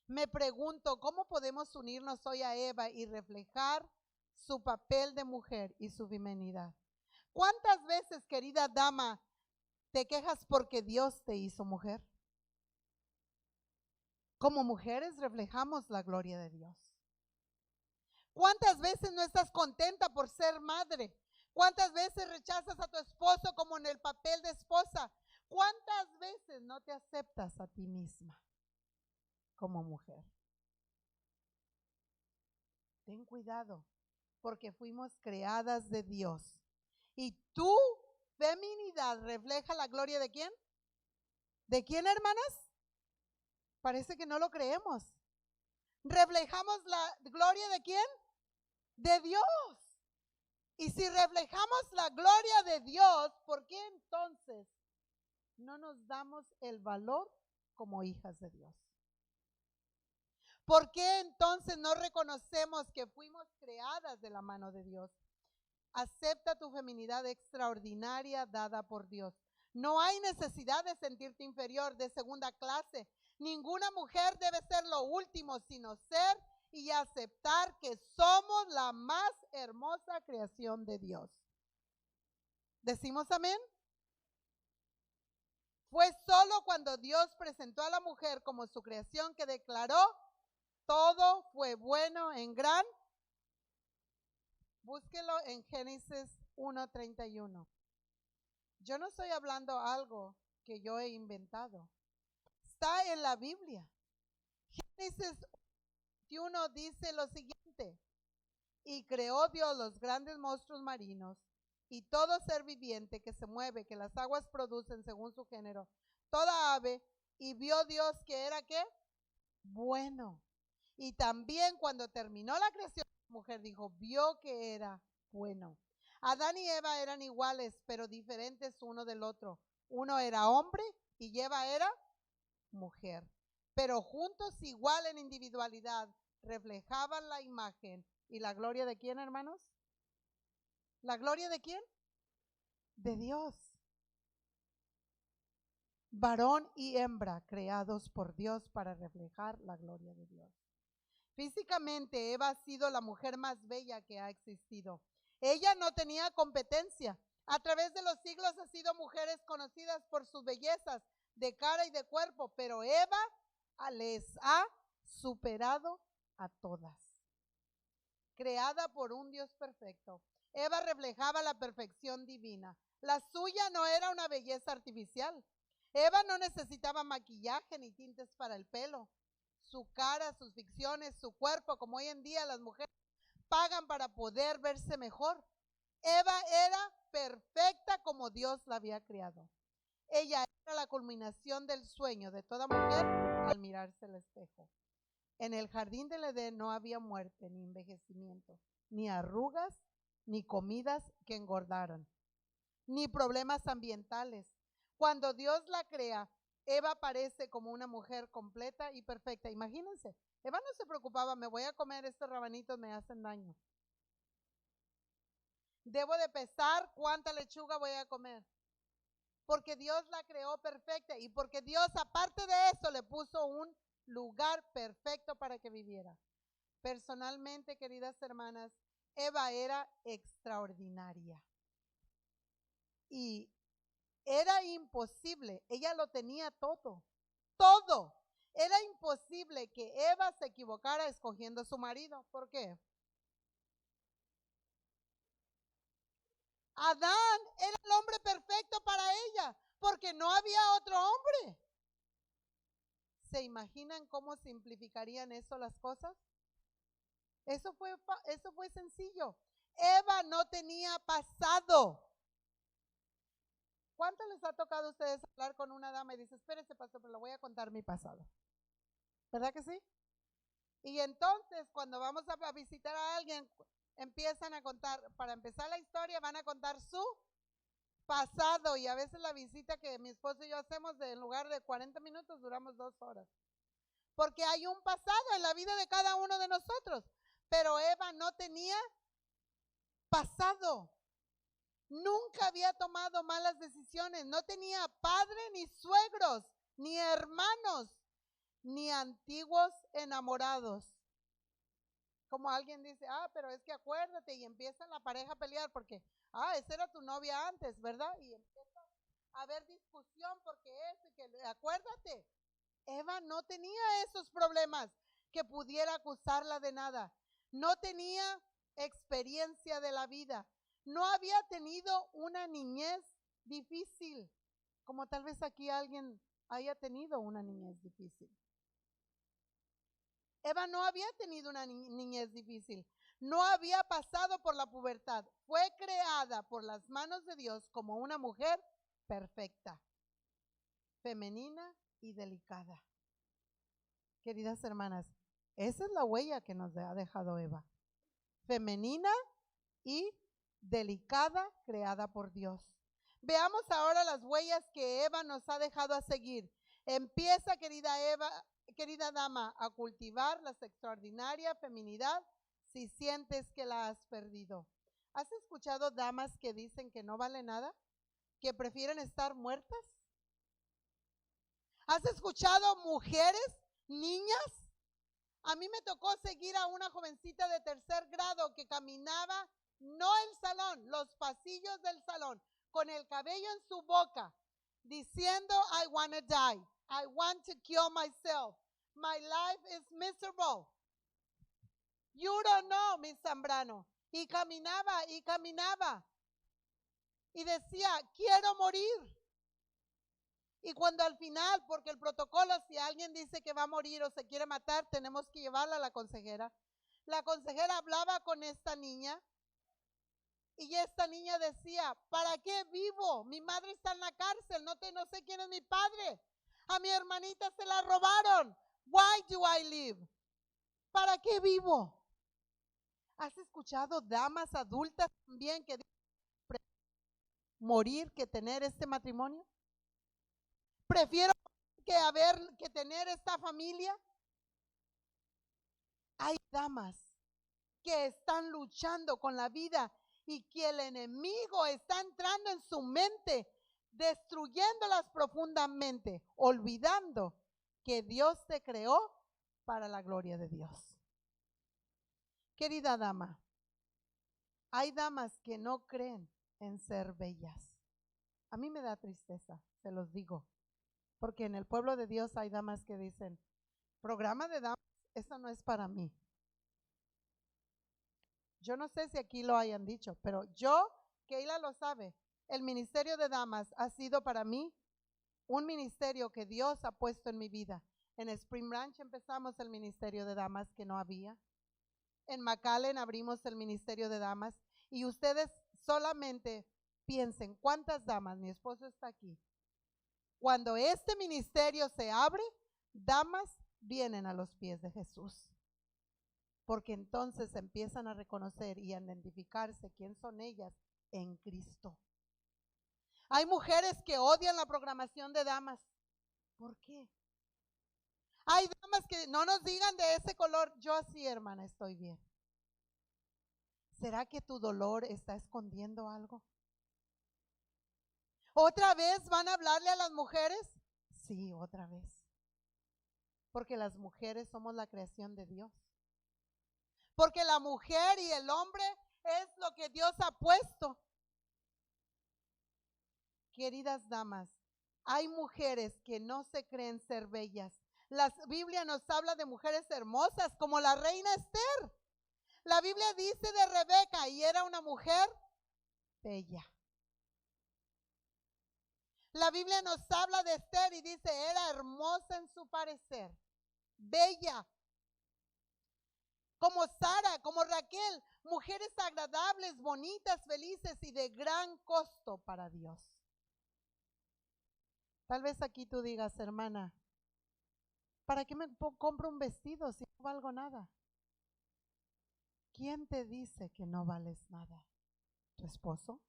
Me pregunto, ¿cómo podemos unirnos hoy a Eva y reflejar su papel de mujer y su feminidad? ¿Cuántas veces, querida dama, te quejas porque Dios te hizo mujer? Como mujeres reflejamos la gloria de Dios. ¿Cuántas veces no estás contenta por ser madre? ¿Cuántas veces rechazas a tu esposo como en el papel de esposa? ¿Cuántas veces no te aceptas a ti misma como mujer? Ten cuidado, porque fuimos creadas de Dios. ¿Y tu feminidad refleja la gloria de quién? ¿De quién, hermanas? Parece que no lo creemos. ¿Reflejamos la gloria de quién? De Dios. Y si reflejamos la gloria de Dios, ¿por qué entonces no nos damos el valor como hijas de Dios? ¿Por qué entonces no reconocemos que fuimos creadas de la mano de Dios? Acepta tu feminidad extraordinaria dada por Dios. No hay necesidad de sentirte inferior, de segunda clase. Ninguna mujer debe ser lo último, sino ser y aceptar que somos la más hermosa creación de Dios. ¿Decimos amén? Fue solo cuando Dios presentó a la mujer como su creación que declaró: todo fue bueno en gran. Búsquelo en Génesis 1:31. Yo no estoy hablando algo que yo he inventado. Está en la Biblia. Génesis 1 dice lo siguiente: y creó Dios los grandes monstruos marinos y todo ser viviente que se mueve, que las aguas producen según su género, toda ave, y vio Dios que era ¿qué? Bueno. Y también cuando terminó la creación, la mujer dijo, vio que era bueno. Adán y Eva eran iguales, pero diferentes uno del otro. Uno era hombre y Eva era mujer. Pero juntos, igual en individualidad, reflejaban la imagen y la gloria de ¿quién, hermanos? ¿La gloria de quién? De Dios. Varón y hembra creados por Dios para reflejar la gloria de Dios. Físicamente, Eva ha sido la mujer más bella que ha existido. Ella no tenía competencia. A través de los siglos ha sido mujeres conocidas por sus bellezas de cara y de cuerpo, pero Eva les ha superado a todas. Creada por un Dios perfecto, Eva reflejaba la perfección divina. La suya no era una belleza artificial. Eva no necesitaba maquillaje ni tintes para el pelo. Su cara, sus ficciones, su cuerpo, como hoy en día las mujeres pagan para poder verse mejor. Eva era perfecta como Dios la había creado. Ella era la culminación del sueño de toda mujer al mirarse al espejo. En el jardín del Edén no había muerte, ni envejecimiento, ni arrugas, ni comidas que engordaran, ni problemas ambientales. Cuando Dios la crea, Eva aparece como una mujer completa y perfecta. Imagínense, Eva no se preocupaba, me voy a comer estos rabanitos, me hacen daño. Debo de pesar cuánta lechuga voy a comer. Porque Dios la creó perfecta y porque Dios, aparte de eso, le puso un lugar perfecto para que viviera. Personalmente, queridas hermanas, Eva era extraordinaria. Y era imposible, ella lo tenía todo, todo. Era imposible que Eva se equivocara escogiendo a su marido. ¿Por qué? Adán era el hombre perfecto para ella, porque no había otro hombre. ¿Se imaginan cómo simplificarían eso las cosas? Eso fue sencillo. Eva no tenía pasado. ¿Cuánto les ha tocado a ustedes hablar con una dama y dice, espérese, pastor, pero le voy a contar mi pasado? ¿Verdad que sí? Y entonces, cuando vamos a visitar a alguien, empiezan a contar, para empezar la historia, van a contar su pasado. Y a veces la visita que mi esposo y yo hacemos, en lugar de 40 minutos, duramos 2 horas. porque hay un pasado en la vida de cada uno de nosotros. Pero Eva no tenía pasado. Nunca había tomado malas decisiones. No tenía padre, ni suegros, ni hermanos, ni antiguos enamorados. Como alguien dice, pero es que acuérdate, y empieza la pareja a pelear porque, esa era tu novia antes, ¿verdad? Y empieza a haber discusión porque acuérdate. Eva no tenía esos problemas que pudiera acusarla de nada. No tenía experiencia de la vida. No había tenido una niñez difícil, como tal vez aquí alguien haya tenido una niñez difícil. Eva no había tenido una niñez difícil, no había pasado por la pubertad. Fue creada por las manos de Dios como una mujer perfecta, femenina y delicada. Queridas hermanas, esa es la huella que nos ha dejado Eva. Femenina y delicada, creada por Dios. Veamos ahora las huellas que Eva nos ha dejado a seguir. Empieza, querida dama, a cultivar la extraordinaria feminidad si sientes que la has perdido. ¿Has escuchado damas que dicen que no vale nada? ¿Que prefieren estar muertas? ¿Has escuchado mujeres, niñas? A mí me tocó seguir a una jovencita de 3er grado que caminaba, no el salón, los pasillos del salón, con el cabello en su boca, diciendo, I want to die. I want to kill myself. My life is miserable. You don't know, Miss Zambrano. Y caminaba y caminaba. Y decía, quiero morir. Y cuando al final, porque el protocolo, si alguien dice que va a morir o se quiere matar, tenemos que llevarla a la consejera. La consejera hablaba con esta niña y esta niña decía, ¿para qué vivo? Mi madre está en la cárcel, no sé quién es mi padre. A mi hermanita se la robaron. Why do I live? ¿Para qué vivo? ¿Has escuchado damas adultas también que dicen morir que tener este matrimonio? Prefiero que tener esta familia. Hay damas que están luchando con la vida y que el enemigo está entrando en su mente, destruyéndolas profundamente, olvidando que Dios te creó para la gloria de Dios. Querida dama, hay damas que no creen en ser bellas. A mí me da tristeza, se los digo. Porque en el pueblo de Dios hay damas que dicen, programa de damas, eso no es para mí. Yo no sé si aquí lo hayan dicho, pero Keila lo sabe, el ministerio de damas ha sido para mí un ministerio que Dios ha puesto en mi vida. En Spring Branch empezamos el ministerio de damas que no había. En McAllen abrimos el ministerio de damas y ustedes solamente piensen cuántas damas, mi esposo está aquí. Cuando este ministerio se abre, damas vienen a los pies de Jesús. Porque entonces empiezan a reconocer y a identificarse quién son ellas en Cristo. Hay mujeres que odian la programación de damas. ¿Por qué? Hay damas que no nos digan de ese color. Yo así, hermana, estoy bien. ¿Será que tu dolor está escondiendo algo? ¿Otra vez van a hablarle a las mujeres? Sí, otra vez. Porque las mujeres somos la creación de Dios. Porque la mujer y el hombre es lo que Dios ha puesto. Queridas damas, hay mujeres que no se creen ser bellas. La Biblia nos habla de mujeres hermosas como la reina Esther. La Biblia dice de Rebeca y era una mujer bella. La Biblia nos habla de Esther y dice, era hermosa en su parecer, bella. Como Sara, como Raquel, mujeres agradables, bonitas, felices y de gran costo para Dios. Tal vez aquí tú digas, hermana, ¿para qué me compro un vestido si no valgo nada? ¿Quién te dice que no vales nada? ¿Tu esposo?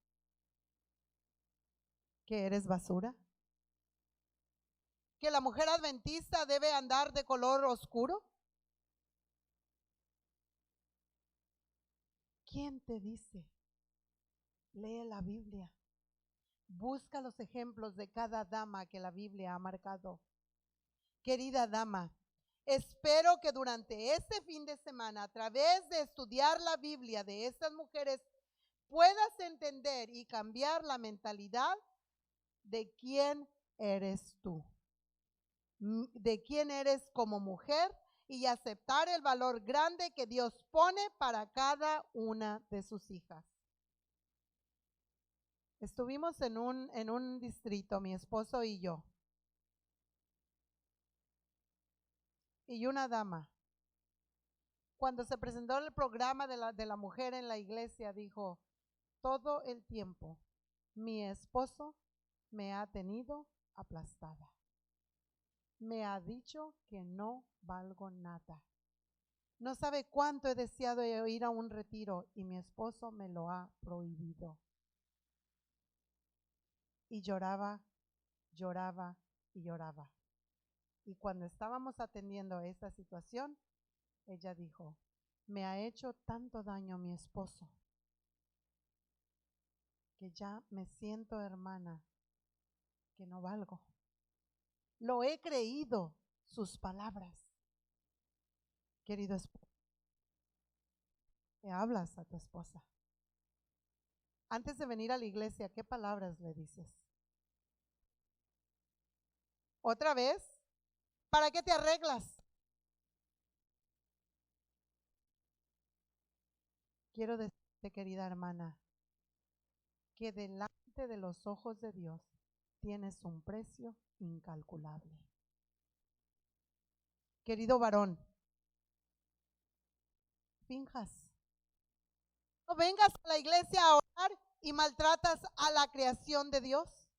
¿Que eres basura? que la mujer adventista debe andar de color oscuro? ¿Quién te dice? Lee la Biblia. Busca los ejemplos de cada dama que la Biblia ha marcado. Querida dama, espero que durante este fin de semana, a través de estudiar la Biblia de estas mujeres, puedas entender y cambiar la mentalidad de quién eres tú, de quién eres como mujer, y aceptar el valor grande que Dios pone para cada una de sus hijas. Estuvimos en un distrito, mi esposo y yo, y una dama. Cuando se presentó el programa de la mujer en la iglesia, dijo: todo el tiempo mi esposo me ha tenido aplastada. Me ha dicho que no valgo nada. No sabe cuánto he deseado ir a un retiro y mi esposo me lo ha prohibido. Y lloraba, lloraba y lloraba. Y cuando estábamos atendiendo esta situación, ella dijo: me ha hecho tanto daño mi esposo que ya me siento, hermana, que no valgo. Lo he creído sus palabras. Querido esposo, ¿qué hablas a tu esposa? Antes de venir a la iglesia, ¿qué palabras le dices? ¿Otra vez? ¿Para qué te arreglas? Quiero decirte, querida hermana, que delante de los ojos de Dios tienes un precio incalculable. Querido varón, finjas. No vengas a la iglesia a orar y maltratas a la creación de Dios,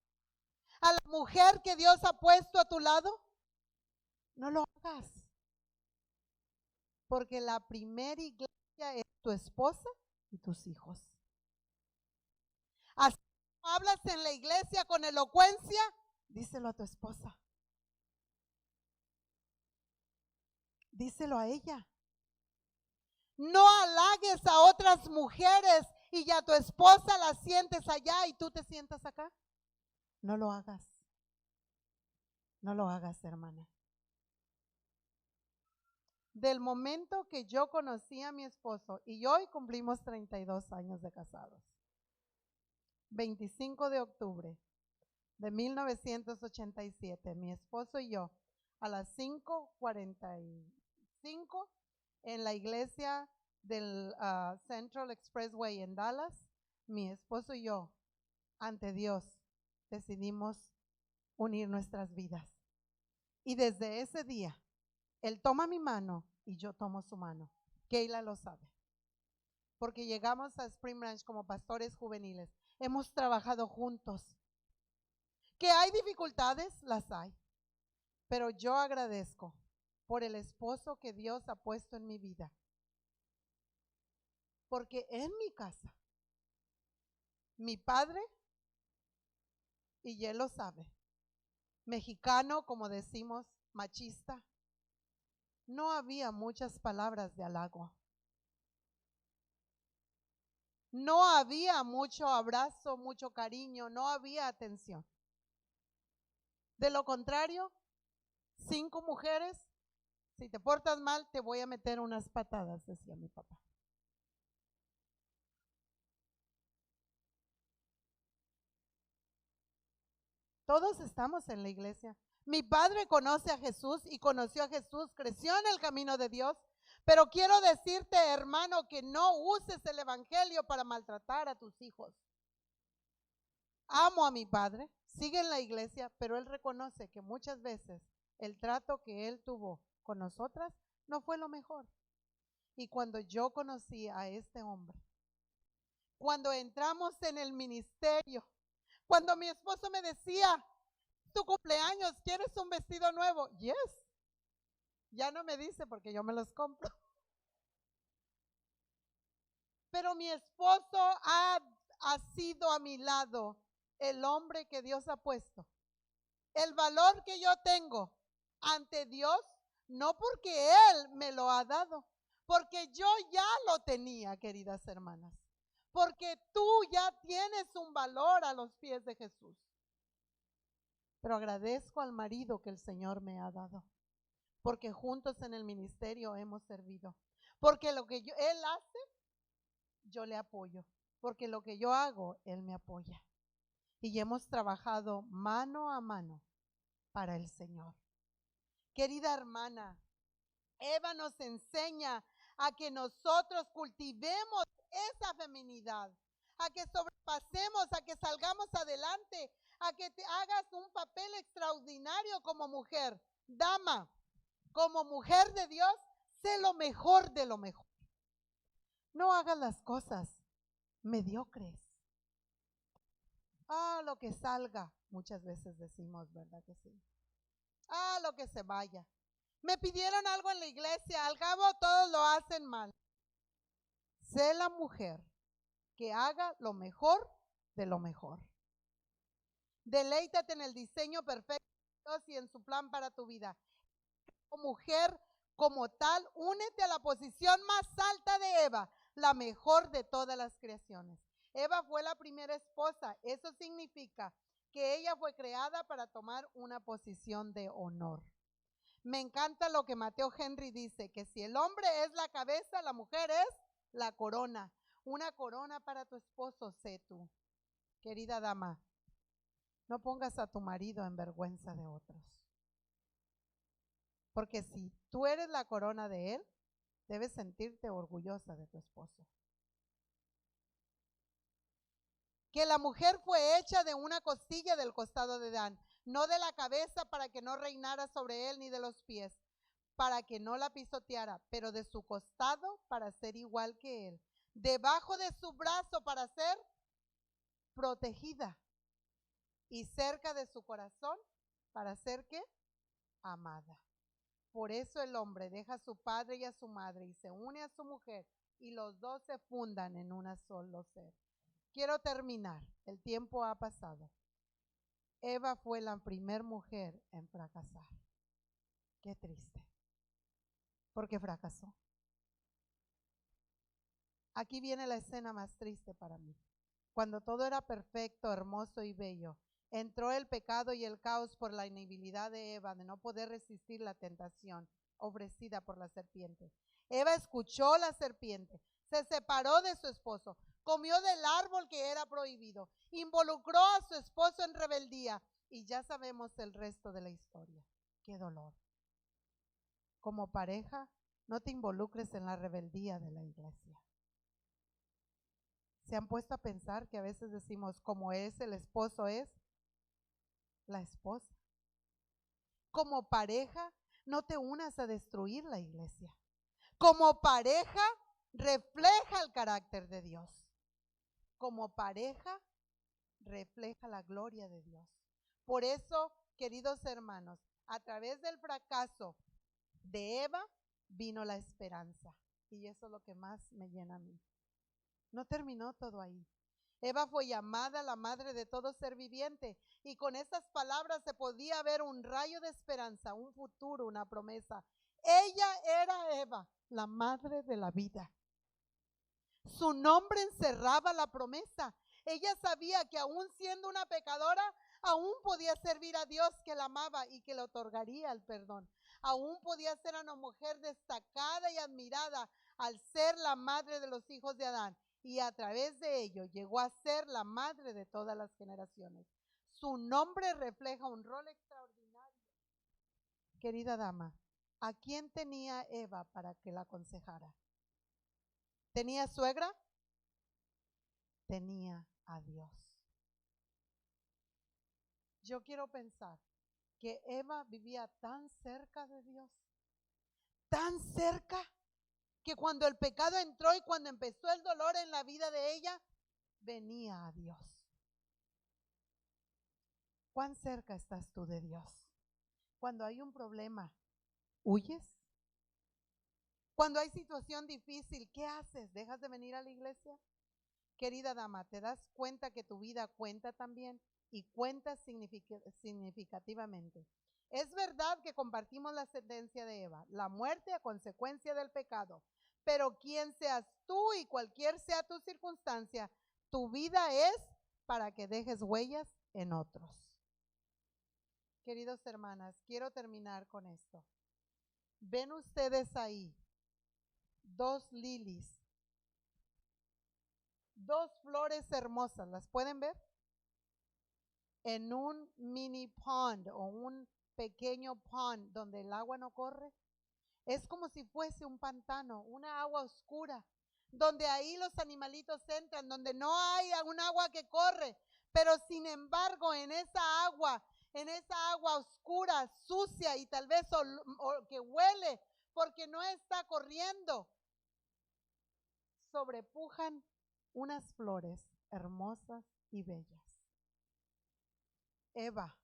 a la mujer que Dios ha puesto a tu lado. No lo hagas, porque la primera iglesia es tu esposa y tus hijos. Así como hablas en la iglesia con elocuencia, díselo a tu esposa. Díselo a ella. No halagues a otras mujeres y ya tu esposa la sientes allá y tú te sientas acá. No lo hagas. No lo hagas, hermana. Del momento que yo conocí a mi esposo, y hoy cumplimos 32 años de casados, 25 de octubre de 1987, mi esposo y yo, a las 5:45 en la iglesia del Central Expressway en Dallas, mi esposo y yo, ante Dios, decidimos unir nuestras vidas. Y desde ese día, él toma mi mano y yo tomo su mano. Keila lo sabe. Porque llegamos a Spring Branch como pastores juveniles. Hemos trabajado juntos. ¿Que hay dificultades? Las hay. Pero yo agradezco por el esposo que Dios ha puesto en mi vida. Porque en mi casa, mi padre, y él lo sabe, mexicano, como decimos, machista, no había muchas palabras de halago. No había mucho abrazo, mucho cariño, no había atención. De lo contrario, 5 mujeres, si te portas mal, te voy a meter unas patadas, decía mi papá. Todos estamos en la iglesia. Mi padre conoce a Jesús y conoció a Jesús, creció en el camino de Dios. Pero quiero decirte, hermano, que no uses el evangelio para maltratar a tus hijos. Amo a mi padre, sigue en la iglesia, pero él reconoce que muchas veces el trato que él tuvo con nosotras no fue lo mejor. Y cuando yo conocí a este hombre, cuando entramos en el ministerio, cuando mi esposo me decía: tu cumpleaños, ¿quieres un vestido nuevo? Yes. Ya no me dice porque yo me los compro. Pero mi esposo ha sido a mi lado el hombre que Dios ha puesto el valor que yo tengo ante Dios, no porque Él me lo ha dado, porque yo ya lo tenía, queridas hermanas, porque tú ya tienes un valor a los pies de Jesús. Pero agradezco al marido que el Señor me ha dado, porque juntos en el ministerio hemos servido, porque lo que Él hace, yo le apoyo, porque lo que yo hago, Él me apoya. Y hemos trabajado mano a mano para el Señor. Querida hermana, Eva nos enseña a que nosotros cultivemos esa feminidad, a que sobrepasemos, a que salgamos adelante, a que te hagas un papel extraordinario como mujer. Dama, como mujer de Dios, sé lo mejor de lo mejor. No hagas las cosas mediocres. Lo que salga, muchas veces decimos, ¿verdad que sí? Lo que se vaya. Me pidieron algo en la iglesia, al cabo todos lo hacen mal. Sé la mujer que haga lo mejor de lo mejor. Deleítate en el diseño perfecto de Dios y en su plan para tu vida. Como mujer, como tal, únete a la posición más alta de Eva, la mejor de todas las creaciones. Eva fue la primera esposa. Eso significa que ella fue creada para tomar una posición de honor. Me encanta lo que Mateo Henry dice, que si el hombre es la cabeza, la mujer es la corona. Una corona para tu esposo, sé tú. Querida dama, no pongas a tu marido en vergüenza de otros. Porque si tú eres la corona de él, debes sentirte orgullosa de tu esposo. Que la mujer fue hecha de una costilla del costado de Adán, no de la cabeza para que no reinara sobre él, ni de los pies, para que no la pisoteara, pero de su costado para ser igual que él, debajo de su brazo para ser protegida, y cerca de su corazón para ser ¿qué? Amada. Por eso el hombre deja a su padre y a su madre y se une a su mujer, y los dos se fundan en un solo ser. Quiero terminar, el tiempo ha pasado. Eva fue la primer mujer en fracasar. Qué triste, porque fracasó. Aquí viene la escena más triste para mí. Cuando todo era perfecto, hermoso y bello, entró el pecado y el caos por la inhabilidad de Eva de no poder resistir la tentación ofrecida por la serpiente. Eva escuchó la serpiente, se separó de su esposo, comió del árbol que era prohibido, involucró a su esposo en rebeldía y ya sabemos el resto de la historia. ¡Qué dolor! Como pareja, no te involucres en la rebeldía de la iglesia. ¿Se han puesto a pensar que a veces decimos, como es el esposo, es la esposa? Como pareja, no te unas a destruir la iglesia. Como pareja, refleja el carácter de Dios. Como pareja, refleja la gloria de Dios. Por eso, queridos hermanos, a través del fracaso de Eva vino la esperanza. Y eso es lo que más me llena a mí. No terminó todo ahí. Eva fue llamada la madre de todo ser viviente, y con esas palabras se podía ver un rayo de esperanza, un futuro, una promesa. Ella era Eva, la madre de la vida. Su nombre encerraba la promesa. Ella sabía que aún siendo una pecadora, aún podía servir a Dios que la amaba y que le otorgaría el perdón. Aún podía ser una mujer destacada y admirada al ser la madre de los hijos de Adán. Y a través de ello llegó a ser la madre de todas las generaciones. Su nombre refleja un rol extraordinario. Querida dama, ¿a quién tenía Eva para que la aconsejara? ¿Tenía suegra? Tenía a Dios. Yo quiero pensar que Eva vivía tan cerca de Dios, tan cerca, que cuando el pecado entró y cuando empezó el dolor en la vida de ella, venía a Dios. ¿Cuán cerca estás tú de Dios? Cuando hay un problema, ¿huyes? Cuando hay situación difícil, ¿qué haces? ¿Dejas de venir a la iglesia? Querida dama, ¿te das cuenta que tu vida cuenta también? y cuenta significativamente. Es verdad que compartimos la sentencia de Eva, la muerte a consecuencia del pecado, pero quien seas tú y cualquier sea tu circunstancia, tu vida es para que dejes huellas en otros. Queridos hermanas, quiero terminar con esto. ¿Ven ustedes ahí 2 lilies? 2 flores hermosas, ¿las pueden ver? En un mini pond o un pequeño pond donde el agua no corre. Es como si fuese un pantano, una agua oscura, donde ahí los animalitos entran, donde no hay un agua que corre, pero sin embargo en esa agua oscura, sucia y tal vez o que huele porque no está corriendo, sobrepujan unas flores hermosas y bellas. Eva,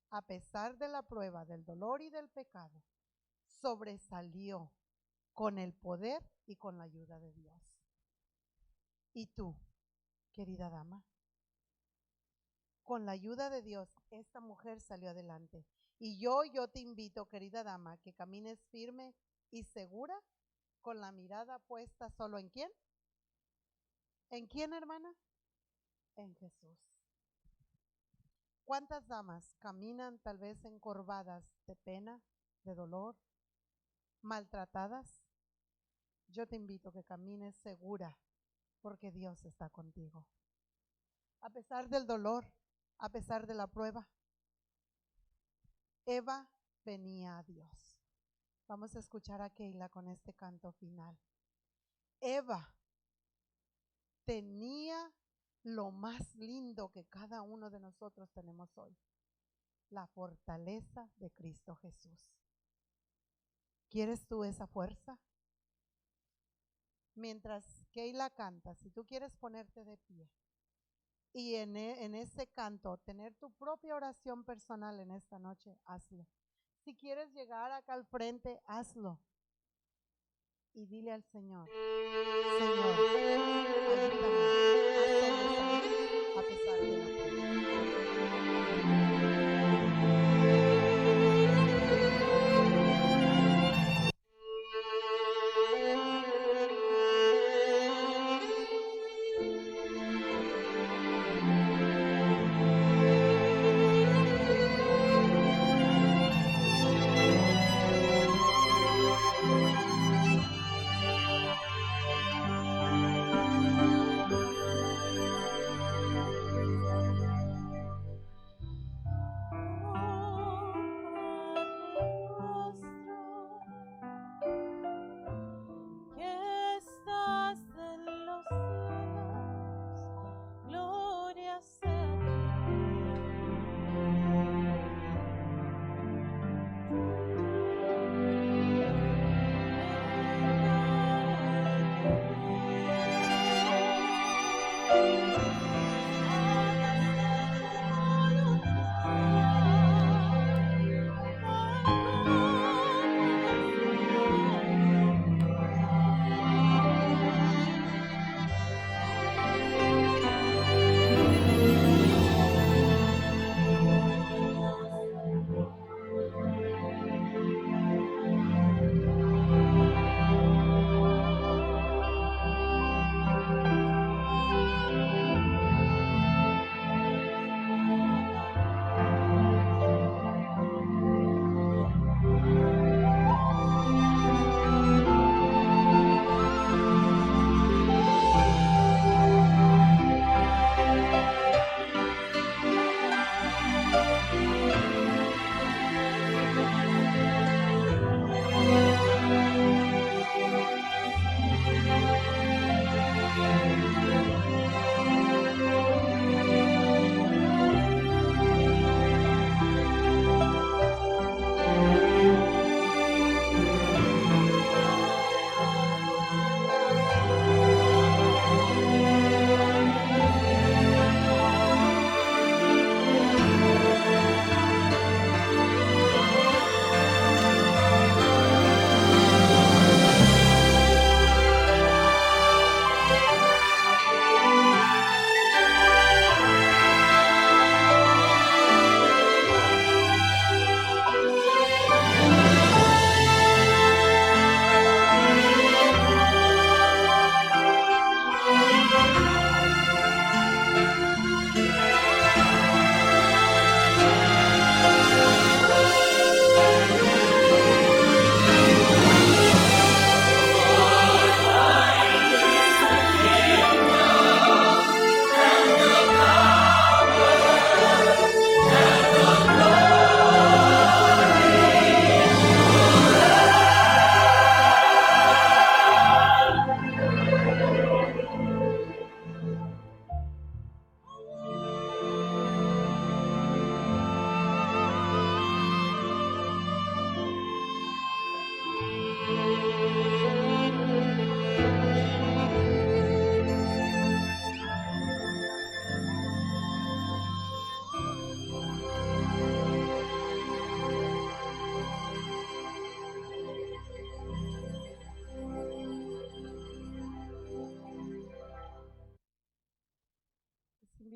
a pesar de la prueba del dolor y del pecado, sobresalió con el poder y con la ayuda de Dios. ¿Y tú, querida dama? Con la ayuda de Dios, esta mujer salió adelante. Y yo te invito, querida dama, que camines firme y segura, con la mirada puesta solo ¿en quién? ¿En quién, hermana? En Jesús. ¿Cuántas damas caminan tal vez encorvadas de pena, de dolor, maltratadas? Yo te invito a que camines segura, porque Dios está contigo. A pesar del dolor, a pesar de la prueba, Eva venía a Dios. Vamos a escuchar a Keila con este canto final. Eva tenía lo más lindo que cada uno de nosotros tenemos hoy, la fortaleza de Cristo Jesús. ¿Quieres tú esa fuerza? Mientras Keila canta, si tú quieres ponerte de pie y en ese canto tener tu propia oración personal en esta noche, hazlo. Si quieres llegar acá al frente, hazlo. Y dile al Señor, Señor, ayúdame a sobresalir a pesar de la prueba.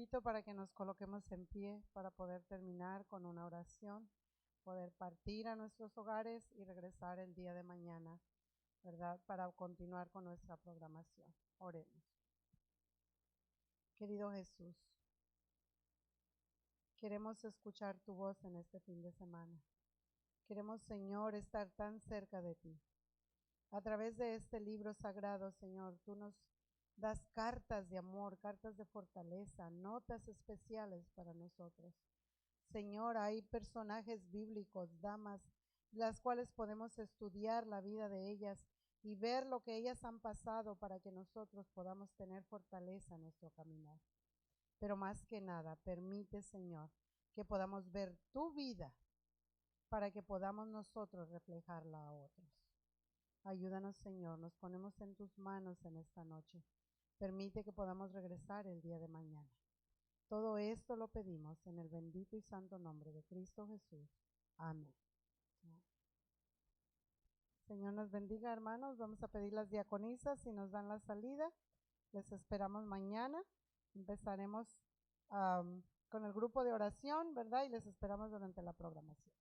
invito para que nos coloquemos en pie para poder terminar con una oración, poder partir a nuestros hogares y regresar el día de mañana, ¿verdad? Para continuar con nuestra programación. Oremos. Querido Jesús, queremos escuchar tu voz en este fin de semana. Queremos, Señor, estar tan cerca de ti. A través de este libro sagrado, Señor, tú nos das cartas de amor, cartas de fortaleza, notas especiales para nosotros. Señor, hay personajes bíblicos, damas, las cuales podemos estudiar la vida de ellas y ver lo que ellas han pasado para que nosotros podamos tener fortaleza en nuestro caminar. Pero más que nada, permite, Señor, que podamos ver tu vida para que podamos nosotros reflejarla a otros. Ayúdanos, Señor, nos ponemos en tus manos en esta noche. Permite que podamos regresar el día de mañana. Todo esto lo pedimos en el bendito y santo nombre de Cristo Jesús. Amén. Señor nos bendiga, hermanos. Vamos a pedir las diaconisas si nos dan la salida. Les esperamos mañana. Empezaremos con el grupo de oración, ¿verdad? Y les esperamos durante la programación.